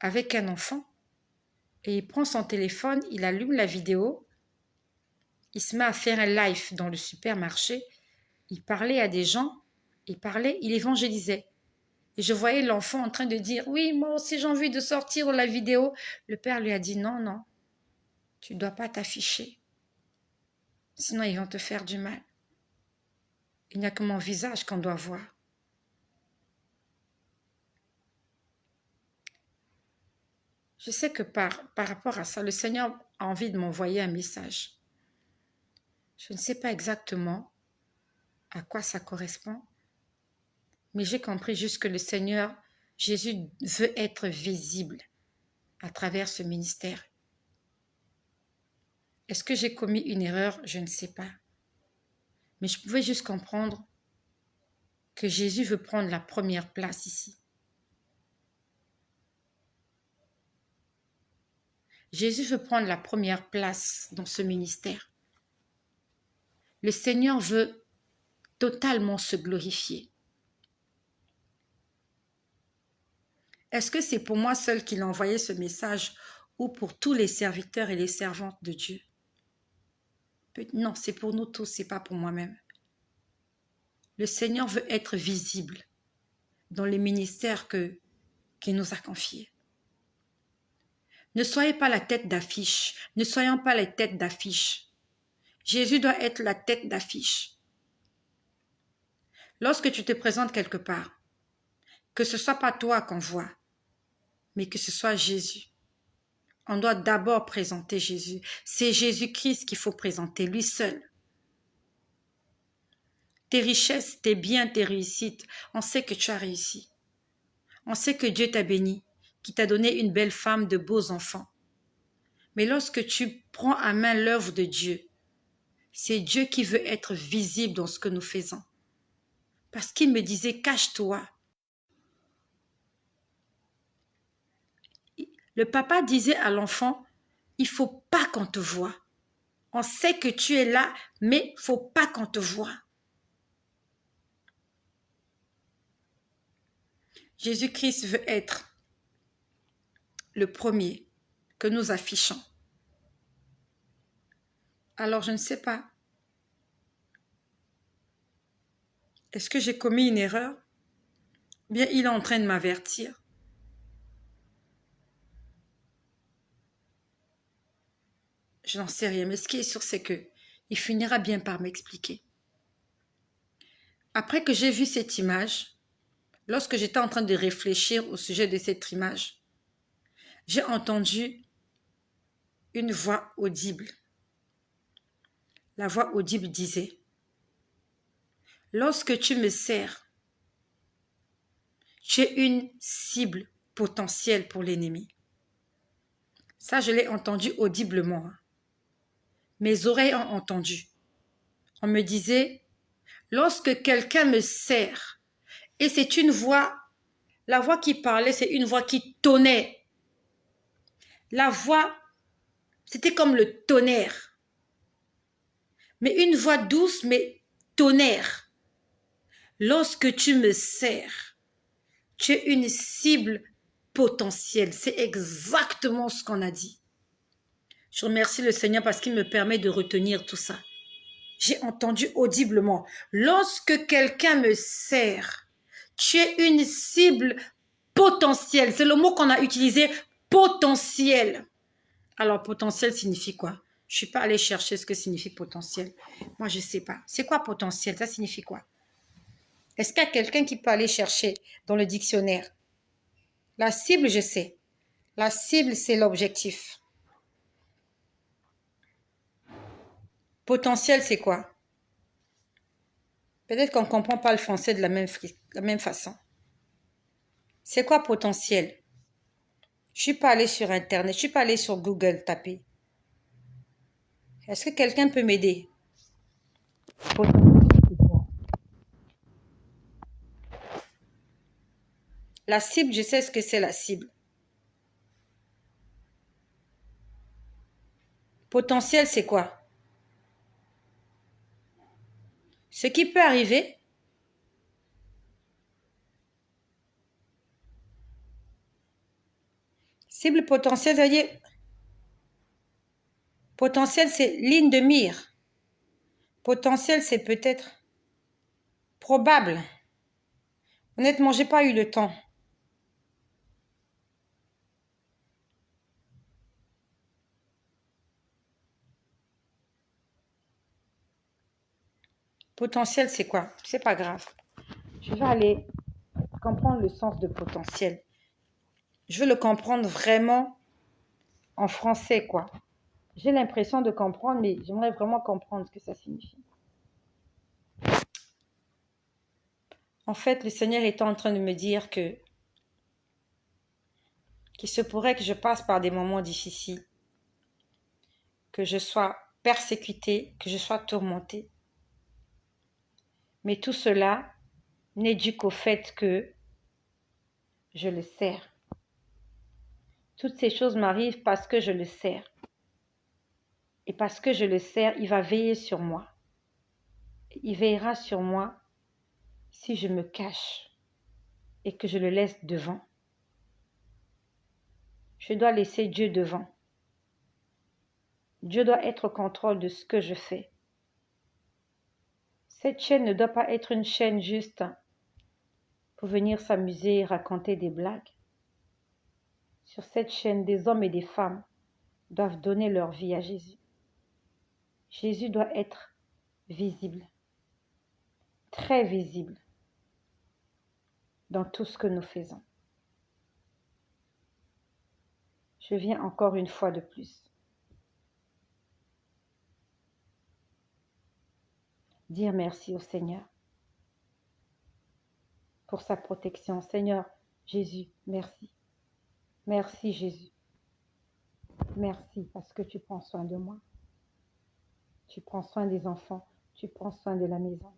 avec un enfant et il prend son téléphone, il allume la vidéo, il se met à faire un live dans le supermarché, il parlait à des gens, il évangélisait. Et je voyais l'enfant en train de dire, oui, moi aussi j'ai envie de sortir dans la vidéo. Le père lui a dit, non, non, tu ne dois pas t'afficher. Sinon, ils vont te faire du mal. Il n'y a que mon visage qu'on doit voir. Je sais que par rapport à ça, le Seigneur a envie de m'envoyer un message. Je ne sais pas exactement à quoi ça correspond, mais j'ai compris juste que le Seigneur, Jésus, veut être visible à travers ce ministère. Est-ce que j'ai commis une erreur? Je ne sais pas. Mais je pouvais juste comprendre que Jésus veut prendre la première place ici. Jésus veut prendre la première place dans ce ministère. Le Seigneur veut totalement se glorifier. Est-ce que c'est pour moi seul qu'il a envoyé ce message ou pour tous les serviteurs et les servantes de Dieu? Non, c'est pour nous tous, c'est pas pour moi-même. Le Seigneur veut être visible dans les ministères qu'il nous a confiés. Ne soyez pas la tête d'affiche. Ne soyons pas la tête d'affiche. Jésus doit être la tête d'affiche. Lorsque tu te présentes quelque part, que ce ne soit pas toi qu'on voit, mais que ce soit Jésus. On doit d'abord présenter Jésus. C'est Jésus-Christ qu'il faut présenter, lui seul. Tes richesses, tes biens, tes réussites, on sait que tu as réussi. On sait que Dieu t'a béni, qu'il t'a donné une belle femme, de beaux enfants. Mais lorsque tu prends à main l'œuvre de Dieu, c'est Dieu qui veut être visible dans ce que nous faisons. Parce qu'il me disait, cache-toi. Le papa disait à l'enfant, il ne faut pas qu'on te voie. On sait que tu es là, mais il ne faut pas qu'on te voie. Jésus-Christ veut être le premier que nous affichons. Alors, je ne sais pas. Est-ce que j'ai commis une erreur? Bien, il est en train de m'avertir. Je n'en sais rien, mais ce qui est sûr, c'est qu'il finira bien par m'expliquer. Après que j'ai vu cette image, lorsque j'étais en train de réfléchir au sujet de cette image, j'ai entendu une voix audible. La voix audible disait, « Lorsque tu me sers, tu es une cible potentielle pour l'ennemi. » Ça, je l'ai entendu audiblement. Mes oreilles ont entendu. On me disait, lorsque quelqu'un me sert, et c'est une voix, la voix qui parlait, c'est une voix qui tonnait. La voix, c'était comme le tonnerre. Mais une voix douce, mais tonnerre. Lorsque tu me sers, tu es une cible potentielle. C'est exactement ce qu'on a dit. Je remercie le Seigneur parce qu'il me permet de retenir tout ça. J'ai entendu audiblement. Lorsque quelqu'un me sert, tu es une cible potentielle. C'est le mot qu'on a utilisé, potentiel. Alors, potentiel signifie quoi? Je suis pas allée chercher ce que signifie potentiel. Moi, je sais pas. C'est quoi potentiel? Ça signifie quoi? Est-ce qu'il y a quelqu'un qui peut aller chercher dans le dictionnaire? La cible, je sais. La cible, c'est l'objectif. Potentiel, c'est quoi? Peut-être qu'on ne comprend pas le français de la même façon. C'est quoi potentiel? Je suis pas allée sur Internet, je suis pas allée sur Google taper. Est-ce que quelqu'un peut m'aider? Potentiel, c'est quoi? La cible, je sais ce que c'est la cible. Potentiel, c'est quoi? Ce qui peut arriver. Cible potentielle, c'est-à-dire potentiel, c'est ligne de mire. Potentiel, c'est peut-être probable. Honnêtement, j'ai pas eu le temps. Potentiel, c'est quoi? C'est pas grave. Je vais aller comprendre le sens de potentiel. Je veux le comprendre vraiment en français, quoi. J'ai l'impression de comprendre, mais j'aimerais vraiment comprendre ce que ça signifie. En fait, le Seigneur est en train de me dire qu'il se pourrait que je passe par des moments difficiles, que je sois persécutée, que je sois tourmentée. Mais tout cela n'est dû qu'au fait que je le sers. Toutes ces choses m'arrivent parce que je le sers. Et parce que je le sers, il va veiller sur moi. Il veillera sur moi si je me cache et que je le laisse devant. Je dois laisser Dieu devant. Dieu doit être au contrôle de ce que je fais. Cette chaîne ne doit pas être une chaîne juste pour venir s'amuser et raconter des blagues. Sur cette chaîne, des hommes et des femmes doivent donner leur vie à Jésus. Jésus doit être visible, très visible dans tout ce que nous faisons. Je viens encore une fois de plus dire merci au Seigneur pour sa protection. Seigneur Jésus, merci. Merci Jésus. Merci parce que tu prends soin de moi. Tu prends soin des enfants. Tu prends soin de la maison.